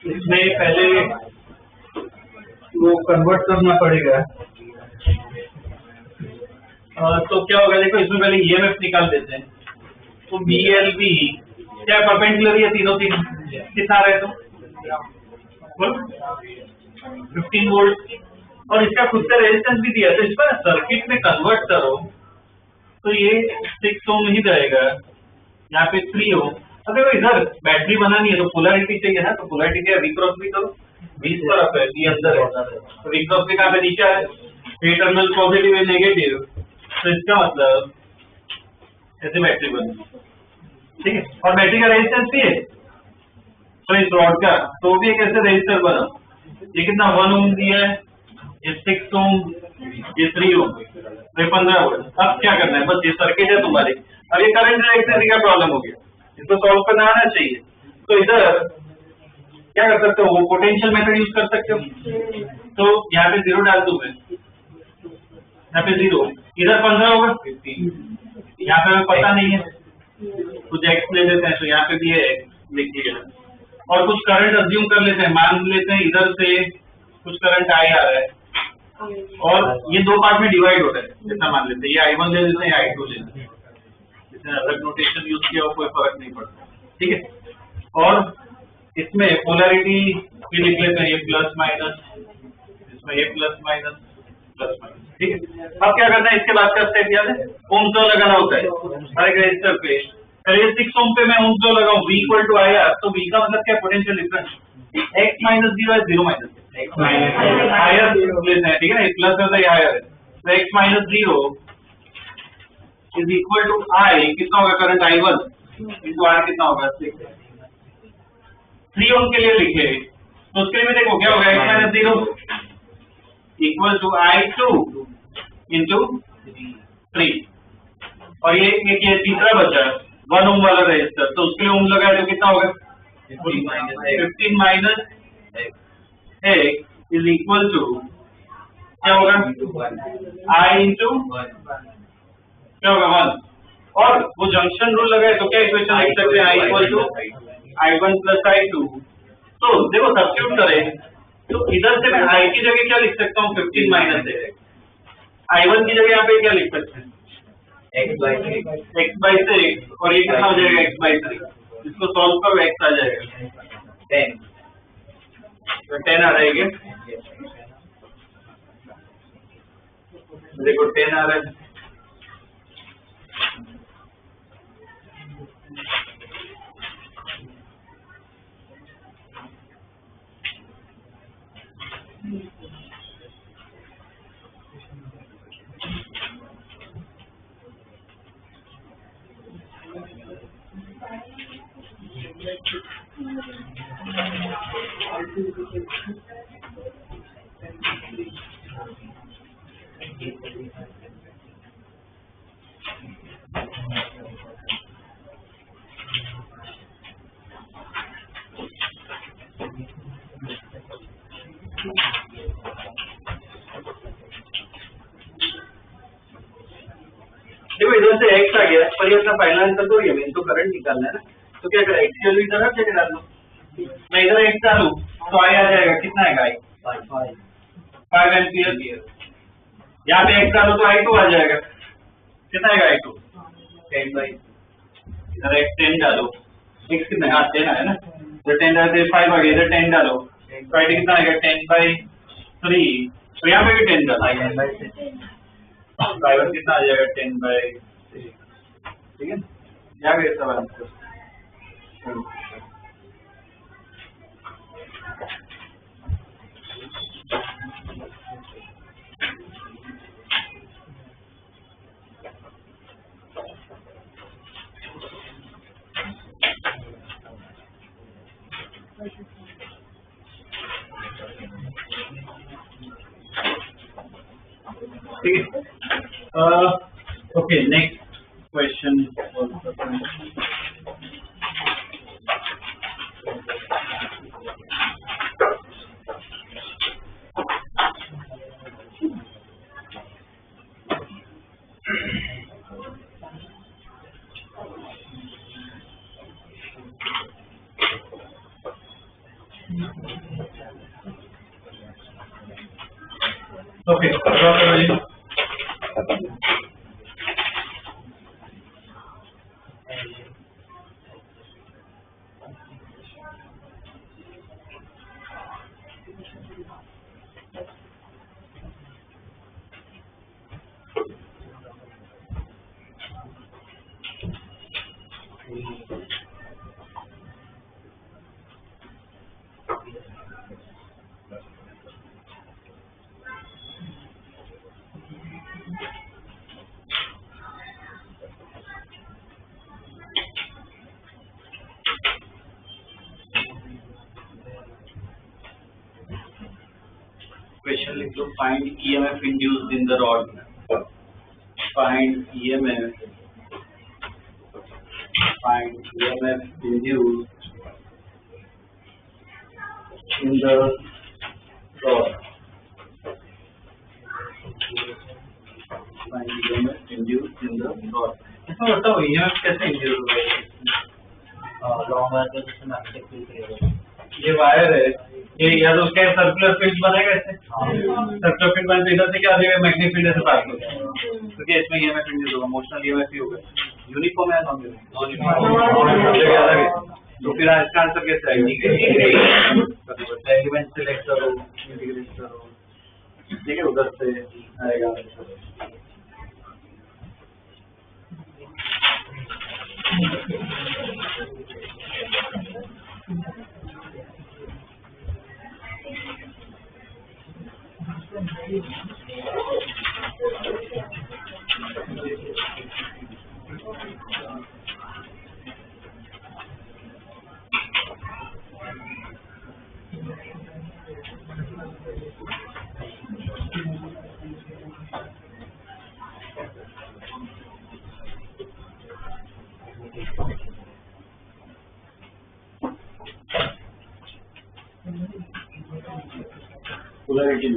इसमें पहले वो कन्वर्ट करना पड़ेगा। तो क्या होगा, देखो इसमें पहले ईएमएफ निकाल देते हैं। तो BLB क्या परपेंडिकुलर है, तीनों तीन कितना रहे तो 15 वोल्ट, और इसका खुद का रेजिस्टेंस भी दिया। तो इस पर सर्किट में कन्वर्ट करो तो ये 6 ओम ही रहेगा, यहाँ पे 3 ओम। अब देखो इधर बैटरी बनानी है तो पोलैरिटी चाहिए ना, तो पोलैरिटी क्या V क्रॉस V करो, V इस तरफ है, V अंदर है, तो V क्रॉस V कहाँ पे, नीचे है, A टर्मिनल पॉजिटिव है नेगेटिव, तो इसका मतलब ऐसे बैटरी बनी, ठीक है। और बैटरी का रेजिस्टेंस भी है, तो इस रॉड का तो भी एक ऐसे रेजिस्टर बना, ये कितना 1 ओम दिया है, ये 6 ओम, ये 3 ओम, तो 15 वोल्ट। अब क्या करना है, बस ये सर्किट है तुम्हारी। अब ये करंट रेजिस्टेंस का प्रॉब्लम हो गया, इसको सॉल्व करना आना चाहिए। तो इधर क्या कर सकते हो, वो पोटेंशियल मेथड यूज कर सकते हो। तो यहाँ पे 0 डाल दूं मैं, यहाँ पे 0, इधर 15 होगा, यहाँ पे हमें पता नहीं है, कुछ एक्स ले लेते हैं, तो यहाँ पे भी है लिख लिया, और कुछ करंट अज्यूम कर लेते हैं, मान लेते हैं इधर से कुछ करंट आई आ रहा है, और ये दो पार्ट में डिवाइड हो रहा है, ऐसा मान लेते हैं, ये I1 ले लेते हैं, ये I2 ले लेते हैं, इसमें अलग नोटेशन यूज किया हो कोई फर्क नहीं पड़ता, ठीक है। और इसमें पोलैरिटी भी लिख लेते हैं, ये प्लस माइनस, इसमें ये प्लस माइनस प्लस माइनस, ठीक है। अब क्या करना है, इसके बाद का स्टेप याद है, ओम्स लॉ लगाना होता है हर एक रेजिस्टर पे। अरे 6 ओम पे मैं ओम्स लॉ लगाऊं, V इक्वल टू IR, तो V का मतलब क्या, पोटेंशियल डिफरेंस, x माइनस 0 है, 0 माइनस IR लेते हैं, ठीक है ना, प्लस है तो ये IR है, तो x minus 0 is equal to I, कितना होगा करंट I1 इंटू R, कितना होगा 6। 3 ओम के लिए लिखे, तो उसके लिए भी देखो क्या होगा, x minus 0 equal to I2 into 3, और ये एक ये तीसरा बचा 1 ओम वाला रेजिस्टर, तो उसके लिए ओम लगाए तो कितना होगा 15 minus x is equal to क्या होगा I इंटू क्या होगा 1 और वो जंक्शन रूल लगाए तो क्या इक्वेशन लिख सकते हैं I equal to I1 plus I2। तो देखो सब्स्टिट्यूट करें तो इधर से मैं I की जगह क्या लिख सकता हूँ 15 माइनस I1 की जगह यहाँ पे क्या लिख सकते हैं x बाई 6 और ये कितना हो जाएगा x बाई 3। इसको सॉल्व करो x आ जाएगा 10 तो 10 आ रहेगा। देखो 10 आ रहा है। देखो इधर से x आ गया पर ये अपना फाइनल आंसर तो ये मेन तो करंट निकालना है ना। तो क्या करें x की वैल्यू इधर रख के डाल दो। मैं इधर x डालूं तो I आ जाएगा कितना आएगा I 5 एम्पियर। यहाँ पे x डालो तो I2 आ जाएगा कितना आएगा I2 10 बाई इधर x 10 डालो x कितना है 10 आया ना इधर 10 डालते 5 आ गया इधर 10 डालो तो I कितना आएगा 10 बाई 3 तो यहाँ पे भी 10 डालो I1 कितना आ जाएगा 10 बाई 6 ठीक है। यहाँ पे सवाल आंसर ठीक है। Okay, next question. Okay, draw the value. Question लिख लो find EMF induced in the rod. Find EMF induced in the rod. Find EMF induced in the rod. इसमें बताओ EMF कैसे इंड्यूस होगा? लॉन्ग वायर का जैसे magnetic field करेगा ये wire है ये या तो उसका सर्कुलर फील्ड बनेगा इससे सर्कुलर फील्ड बने तो इधर से क्या आ जाएगा मैग्नेटिक फील्ड से पास होगा तो क्या इसमें EMF इंड्यूस होगा मोशनल EMF ही होगा यूनिफॉर्म है नॉन यूनिफॉर्म तो फिर इसका आंसर कैसे आएगा एलिमेंट सिलेक्ट करो इंटीग्रेट करो ठीक है उधर से आएगा polarity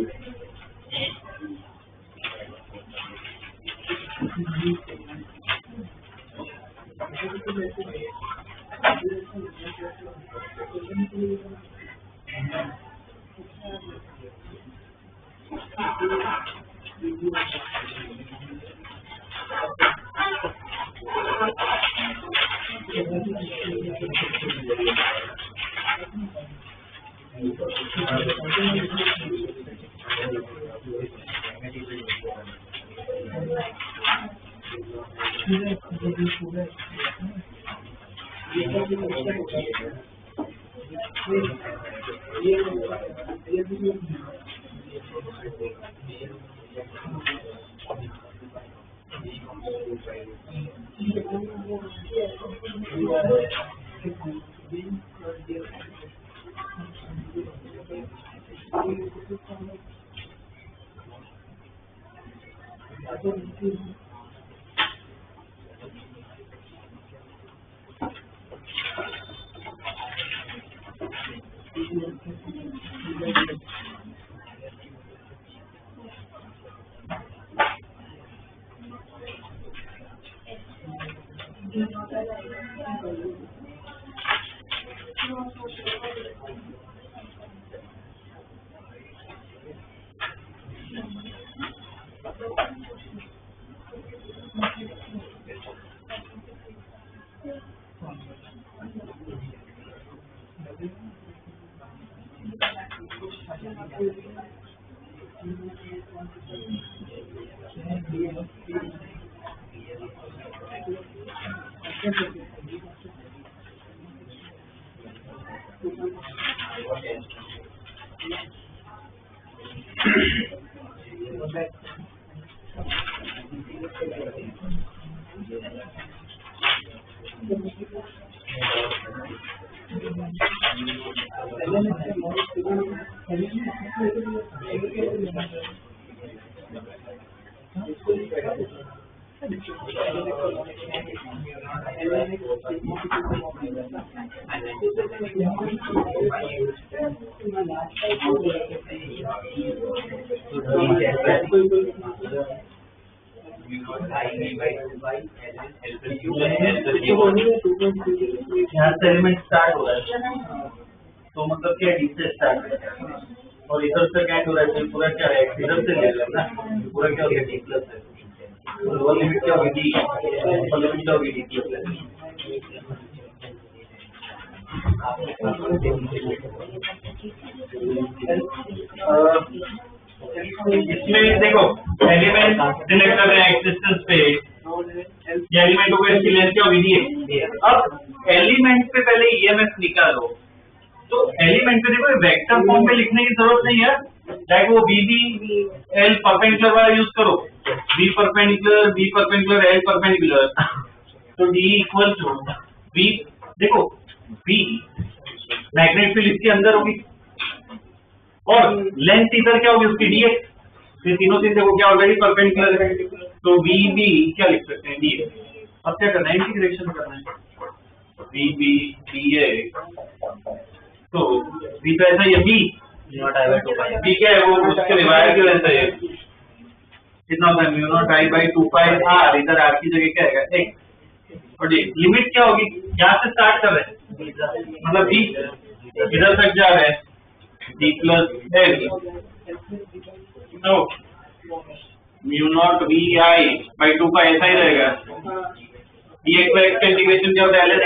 यहाँ से एलिमेंट स्टार्ट हो रहा है तो मतलब क्या डी से स्टार्ट है और इधर से क्या हो रहा है तो पूरा क्या है इधर से ले रहा है ना पूरा क्या हो गया डी प्लस है लोअर लिमिट क्या होगी डी अपर लिमिट क्या होगी डी प्लस है। इसमें देखो एलिमेंट सिलेक्ट कर रहे हैं एक्सिस्टेंस पे ये एलिमेंट को इसकी लेंथ क्या होगी डी। अब एलिमेंट पे पहले ईएमएफ निकालो तो एलिमेंट पे देखो वेक्टर फॉर्म में लिखने की जरूरत नहीं है लाइक वो बी बी एल परपेंडिकुलर वाला यूज करो बी परपेंडिकुलर एल परपेंडिकुलर तो डी इक्वल टू बी देखो बी मैग्नेट फील्ड इसके अंदर होगी और लेंथ इधर क्या होगी उसकी डीएक्स ये तीनों चीज देखो क्या ऑलरेडी परपेंडिकुलर है तो वी बी क्या लिख सकते हैं डीएक्स। अब क्या करना है इंटीग्रेशन करना है वी बी डीएक्स तो बी तो ऐसा ही है बी बी क्या है वो उसके डिवाइड की वजह से कितना होता है mu naught I by 2 pi R इधर आर की जगह क्या आएगा एक्स और लिमिट क्या होगी यहाँ से स्टार्ट कर रहे हैं मतलब बी इधर तक जा रहे हैं डी प्लस एल तो mu naught V I by 2 pi ऐसा ही रहेगा dx by x का इंटीग्रेशन क्या होता है ln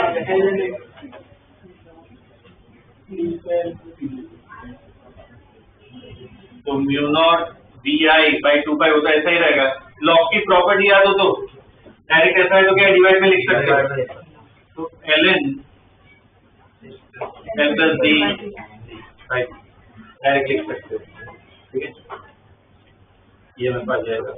तो mu naught V I by 2 pi होता है ऐसा ही रहेगा। लॉग की प्रॉपर्टी याद हो तो डायरेक्ट ऐसा है तो क्या डिवाइड में लिख सकते हो तो ln l plus D direct लिख सकते हो ठीक है ये मेरे पास जाएगा।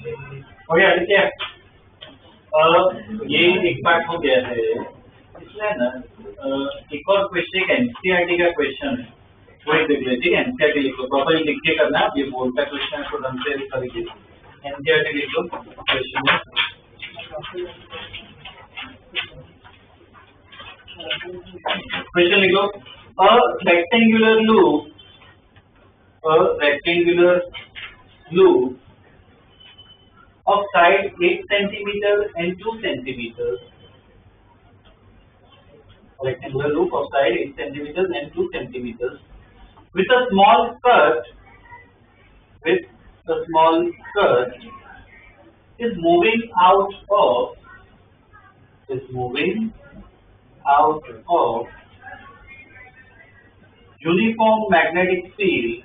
ओके ठीक है। ये एक पार्ट हो गया है। इसमें ना एक और क्वेश्चन, एक एनसीईआरटी का क्वेश्चन है, वो एक देख लेते। ठीक है, एनसीईआरटी लिख लो, प्रॉपर लिख के करना है। ये बोर्ड का क्वेश्चन है तो ढंग से करिए। एनसीईआरटी लिख लो, क्वेश्चन है क्वेश्चन लिख लो। A rectangular loop of side 8 centimeter and 2 centimeters. Rectangular loop of side 8 centimeters and 2 centimeters with a small cut is moving out of uniform magnetic field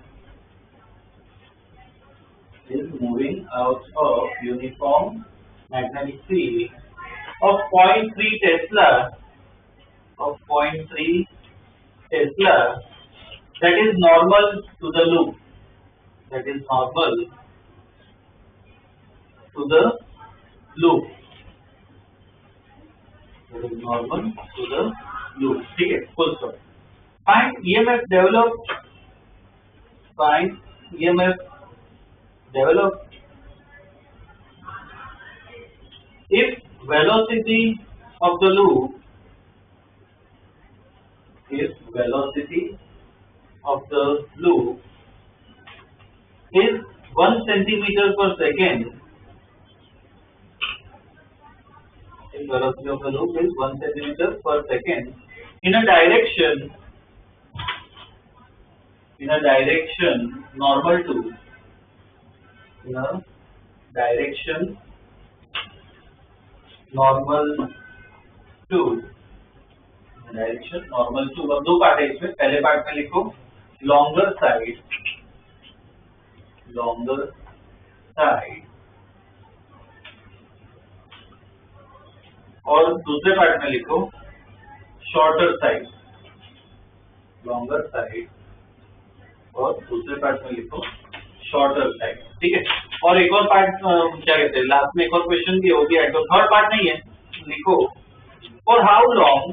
of 0.3 Tesla that is normal to the loop. ठीक है, full stop. Find EMF developed if velocity of the loop is 1 centimeter per second. If velocity of the loop is 1 centimeter per second in a direction normal to अब दो part है इसमें। पहले part में लिखो longer side और दूसरे part में लिखो शॉर्टर साइड। लॉन्गर साइड और दूसरे पार्ट में लिखो शॉर्टर साइड। ठीक है, और एक और पार्ट क्या कहते हैं, लास्ट में एक और क्वेश्चन भी हो गया है, तो थर्ड पार्ट नहीं है, लिखो for how long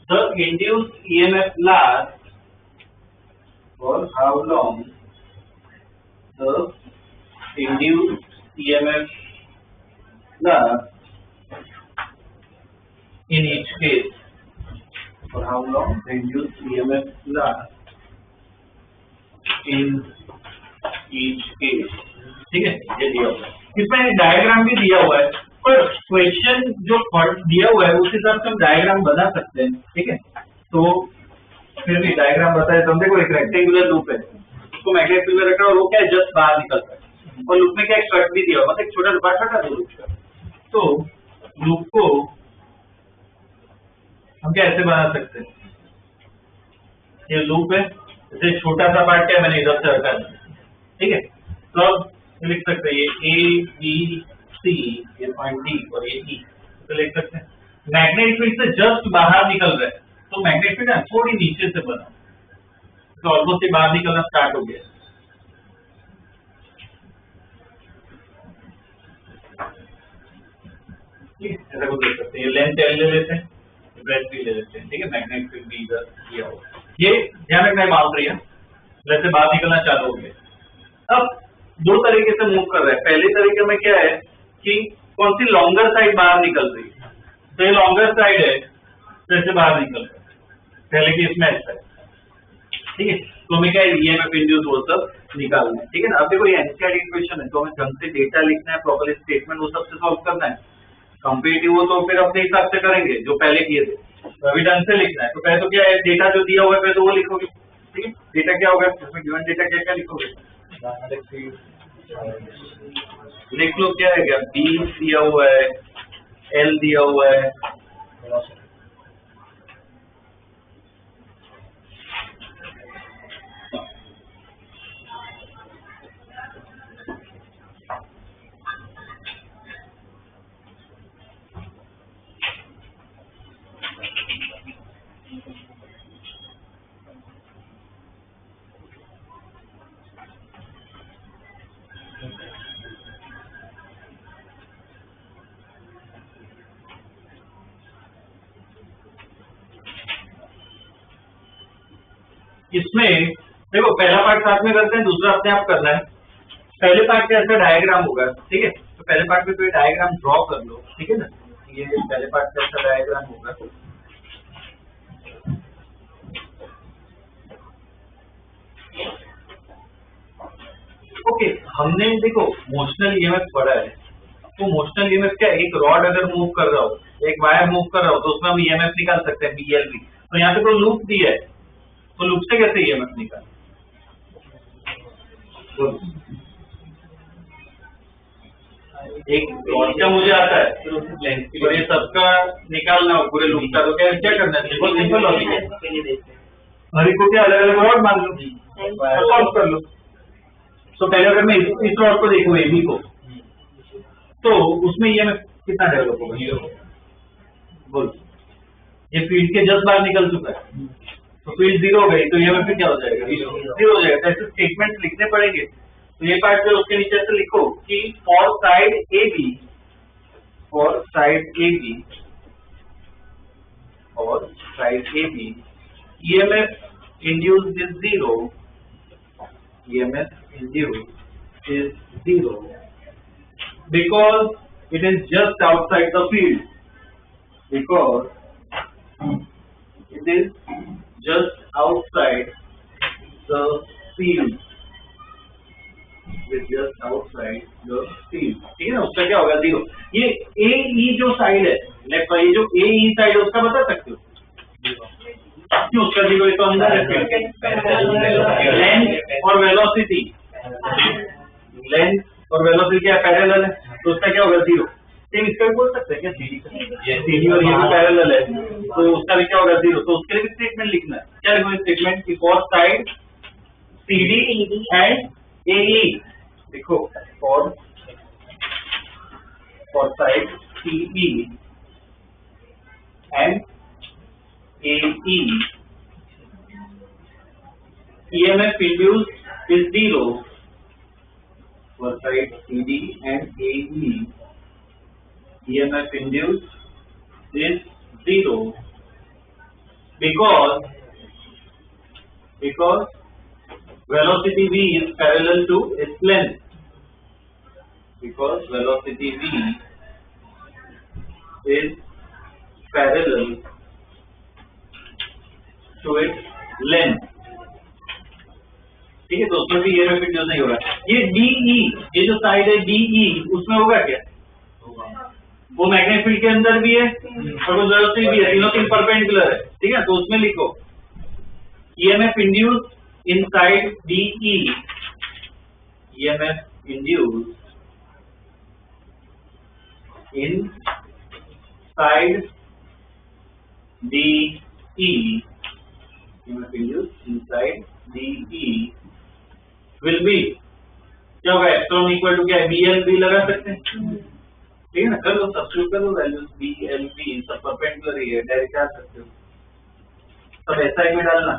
the induced EMF lasts in each case. For how long the induced EMF lasts in each case. ठीक है, ये दिया हुआ है। इसमें डायग्राम भी दिया हुआ है, पर क्वेश्चन जो दिया हुआ है उस हिसाब से हम डायग्राम बना सकते हैं। ठीक है, तो फिर भी डायग्राम बताए तो हम देखो एक रेक्टेंगुलर लूप है, उसको मैग्नेटिक फील्ड में रखा और वो क्या है, जस्ट बाहर निकलता है, और लूप में क्या एक कट भी दिया हुआ, मतलब एक छोटा पार्ट हटा दो लूप का। तो लूप को हम क्या ऐसे बना सकते हैं, ये लूप है, जैसे छोटा सा पार्ट क्या मैंने इधर से रखा है। ठीक है, तो अब लिख सकते हैं ये A B C, ये पॉइंट D और ये E, तो लिख सकते हैं मैग्नेटिक फील्ड से जस्ट बाहर निकल रहा है, तो मैग्नेटिक फील्ड थोड़ी नीचे से बना, तो ऑलमोस्ट ये बाहर निकलना स्टार्ट हो गया। ठीक है, ऐसा कुछ देख सकते हैं, ये लेंथ L ले लेते हैं, ब्रेथ भी ले लेते हैं। ठीक है, मैग्नेटिक फील्ड भी इधर किया हुआ, ये ध्यान रखना है बाउंड्री है, जैसे बाहर निकलना चालू हो गया। अब दो तरीके से मूव कर रहा है। पहले तरीके में क्या है कि कौन सी लॉन्गर साइड बाहर निकल रही है, तो ये लॉन्गर साइड है, जैसे बाहर निकल रहा है, पहले की इसमें ऐसा है। ठीक है, तो हमें क्या है, ईएमएफ इंड्यूस वो सब निकालना है। ठीक है ना, अब देखो ये एनसीईआरटी क्वेश्चन है, तो हमें ढंग से डेटा लिखना है, प्रॉपर स्टेटमेंट वो सबसे सॉल्व करना है। कंपेटिटिव हो तो फिर अपने हिसाब से करेंगे जो पहले किए थे, तो अभी ढंग से लिखना है। तो पहले तो क्या है, डेटा जो दिया हुआ है पहले तो वो लिखोगे। ठीक है, डेटा क्या होगा, इसमें गिवन डेटा क्या क्या लिखोगे, लिख लो क्या है, क्या बी दिया हुआ है, एल दिया हुआ है, इसमें देखो पहला पार्ट साथ में करते हैं, दूसरा अपने आप करना है। पहले पार्ट का ऐसा डायग्राम होगा, ठीक है। तो पहले पार्ट में कोई डायग्राम ड्रॉ कर लो, ठीक है ना। ये पहले पार्ट का ऐसा डायग्राम होगा। ओके, हमने देखो मोशनल ईएमएफ पढ़ा है। तो मोशनल ईएमएफ क्या है? एक रॉड अगर मूव कर रहा हो, एक वायर मूव कर रहा हो, तो उसमें हम ईएमएफ निकाल सकते हैं, बीएलवी। तो यहाँ पे कोई लूप दिया है, तो लूप से कैसे ईएमएफ निकाल? एक रॉड का मुझे आता है, और ये सबका निकालना हो पूरे लूप का, तो क्या करना है? बहुत सिंपल लॉजिक है। हर एक को क्या अलग अलग रॉड मान लो और सॉल्व कर लो। तो पहले अगर मैं इस रॉड को देखूं, एबी को, तो उसमें ईएमएफ कितना डेवलप होगा? बोल। ये फील्ड के जस्ट बाहर निकल चुका है, तो फील्ड 0 हो गई, तो ईएमएफ क्या हो जाएगा? 0 हो जाएगा। ऐसे स्टेटमेंट लिखने पड़ेंगे। तो ये पार्ट जो उसके नीचे से लिखो कि for side AB, for side AB, और side AB, EMF induced is 0, EMF induced is 0 because it is just outside the field, because it is just outside the field, it is just outside the field, ठीक है ना। उसका क्या होगा? 0। ये AE जो side है, लेफ्ट वाली जो AE साइड है, उसका बता सकते हो क्यों उसका 0? तो अंदर है लेंथ और वेलोसिटी, लेंथ और वेलोसिटी क्या पैरेलल है, तो उसका क्या होगा? 0। सेम इसका भी बोल सकते हैं क्या? CD और ये भी पैरेलल है, तो उसका भी क्या होगा? 0। तो उसके लिए भी स्टेटमेंट लिखना है। क्या लिखो स्टेटमेंट की? For side CD and AE, देखो for side CE and AE, EMF induced is 0 for side CD and AE, EMF induced is 0 because velocity v is parallel to its length, because velocity v is parallel to its length, ठीक है। तो उसमें भी EMF induce नहीं होगा। ये DE, ये जो साइड है DE, उसमें होगा क्या? वो मैग्नेटिक फील्ड के अंदर भी है और वो वेलोसिटी भी है, तीनों तीन परपेंडिकुलर है, ठीक है। तो उसमें लिखो EMF induced inside DE, EMF induced inside DE, EMF induced inside DE will be, क्या होगा? एप्सिलॉन इक्वल टू क्या है? BLV लगा सकते हैं, ठीक है ना। कर लो, सब्स्टिट्यूट कर लो वैल्यूज, BLV सब परपेंडिकुलर ही है, डायरेक्ट कर सकते हो। सब SI में डालना।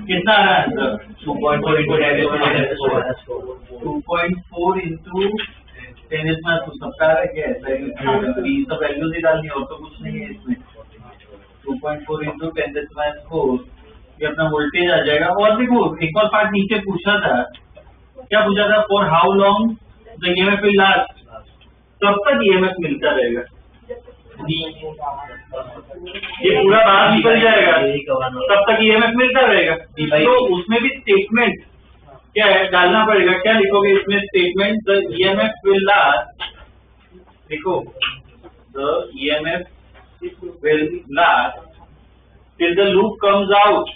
कितना आ रहा है? 2.4 into 10 सबका है क्या? सब वैल्यूज ही डालनी और तो कुछ नहीं है इसमें। 2.4 into 10⁻⁴, ये अपना वोल्टेज आ जाएगा। और देखो एक और पार्ट नीचे पूछा था, क्या पूछा था? For how long the EMF will last, कब तक EMF मिलता रहेगा? ये पूरा बाहर निकल जाएगा तब तक EMF मिलता रहेगा। तो उसमें भी स्टेटमेंट क्या है डालना पड़ेगा। क्या लिखोगे इसमें? Statement the EMF will last, देखो the EMF will last till the loop comes out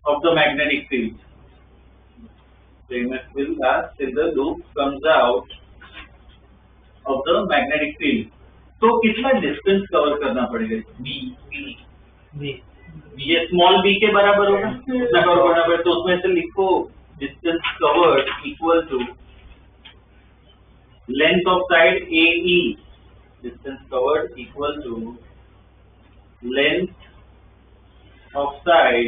of the magnetic field. The EMF will last till the loop comes out of the magnetic field. तो कितना distance cover करना पड़ेगा? B ये small B के बराबर होगा, कितना cover करना पड़ेगा? तो उसमें से लिखो distance covered equal to length of side AE, distance covered equal to length of side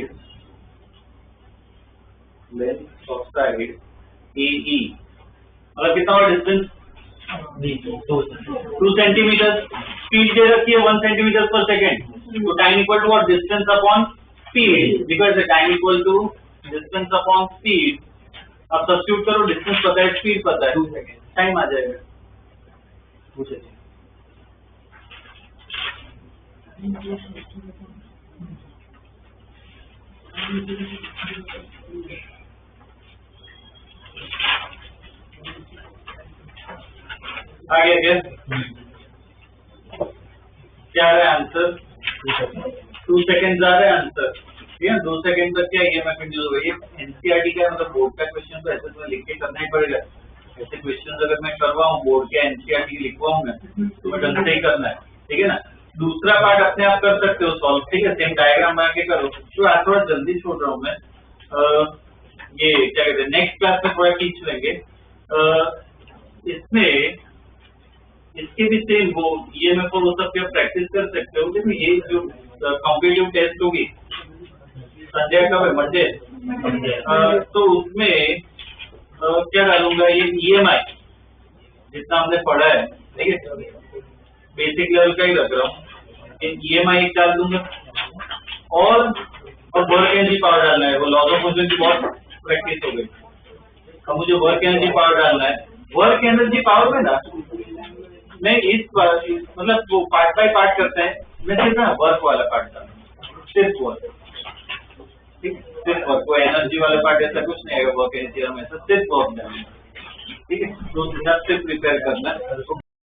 AE। मतलब कितना हुआ डिस्टेंस? B 2 centimetre. स्पीड दे रखी है 1 सेंटीमीटर पर सेकेंड, तो time equal to what? Distance upon speed, because time equal to distance upon speed. अब substitute करो, डिस्टेंस पता है, स्पीड पता है, 2 सेकेंड टाइम आ जाएगा। 2 सेकेंड। आ गया क्या? क्या आ रहा है आंसर? 2 सेकेंड आ रहा है आंसर। ठीक है, 2 सेकेंड तक क्या EMF इंड्यूस होगा? ये एनसीईआरटी का मतलब बोर्ड का क्वेश्चन, तो ऐसे तो लिख के करना ही पड़ेगा। ऐसे क्वेश्चन अगर मैं करवाऊँ बोर्ड के एनसीईआरटी लिखवाऊँ मैं, तो मैं ढंग से ही करना है। ठीक है ना? दूसरा पार्ट अपने आप कर सकते हो सॉल्व। ठीक है, सेम डायग्राम बना के करो। तो आज थोड़ा जल्दी छोड़ रहा हूँ मैं। ये क्या कहते हैं, नेक्स्ट क्लास में थोड़ा खींच लेंगे। इसमें इसके भी सेम वो EMF और वो सब की प्रैक्टिस कर सकते हो। लेकिन ये जो कॉम्पिटिटिव टेस्ट होगी संजय कब है? मंडे। तो उसमें क्या डालूंगा? ये EMI जितना हमने पढ़ा है, ठीक है, बेसिक लेवल का ही रख रहा हूँ। EMI एक डाल दूंगा और वर्क एनर्जी पावर डालना है। वो लॉज ऑफ मोशन की बहुत प्रैक्टिस हो गई। अब मुझे वर्क एनर्जी पावर डालना है। वर्क एनर्जी पावर में ना मैं इस मतलब वो पार्ट बाय पार्ट करते हैं, मैं सिर्फ ना वर्क वाला पार्ट डालूंगा, सिर्फ वर्क। ठीक, सिर्फ वर्क। वो एनर्जी वाला पार्ट ऐसा कुछ नहीं है। वर्क एनर्जी हम ऐसा सिर्फ वर्क डालेंगे। ठीक है, तो हिसाब से प्रिपेयर करना है।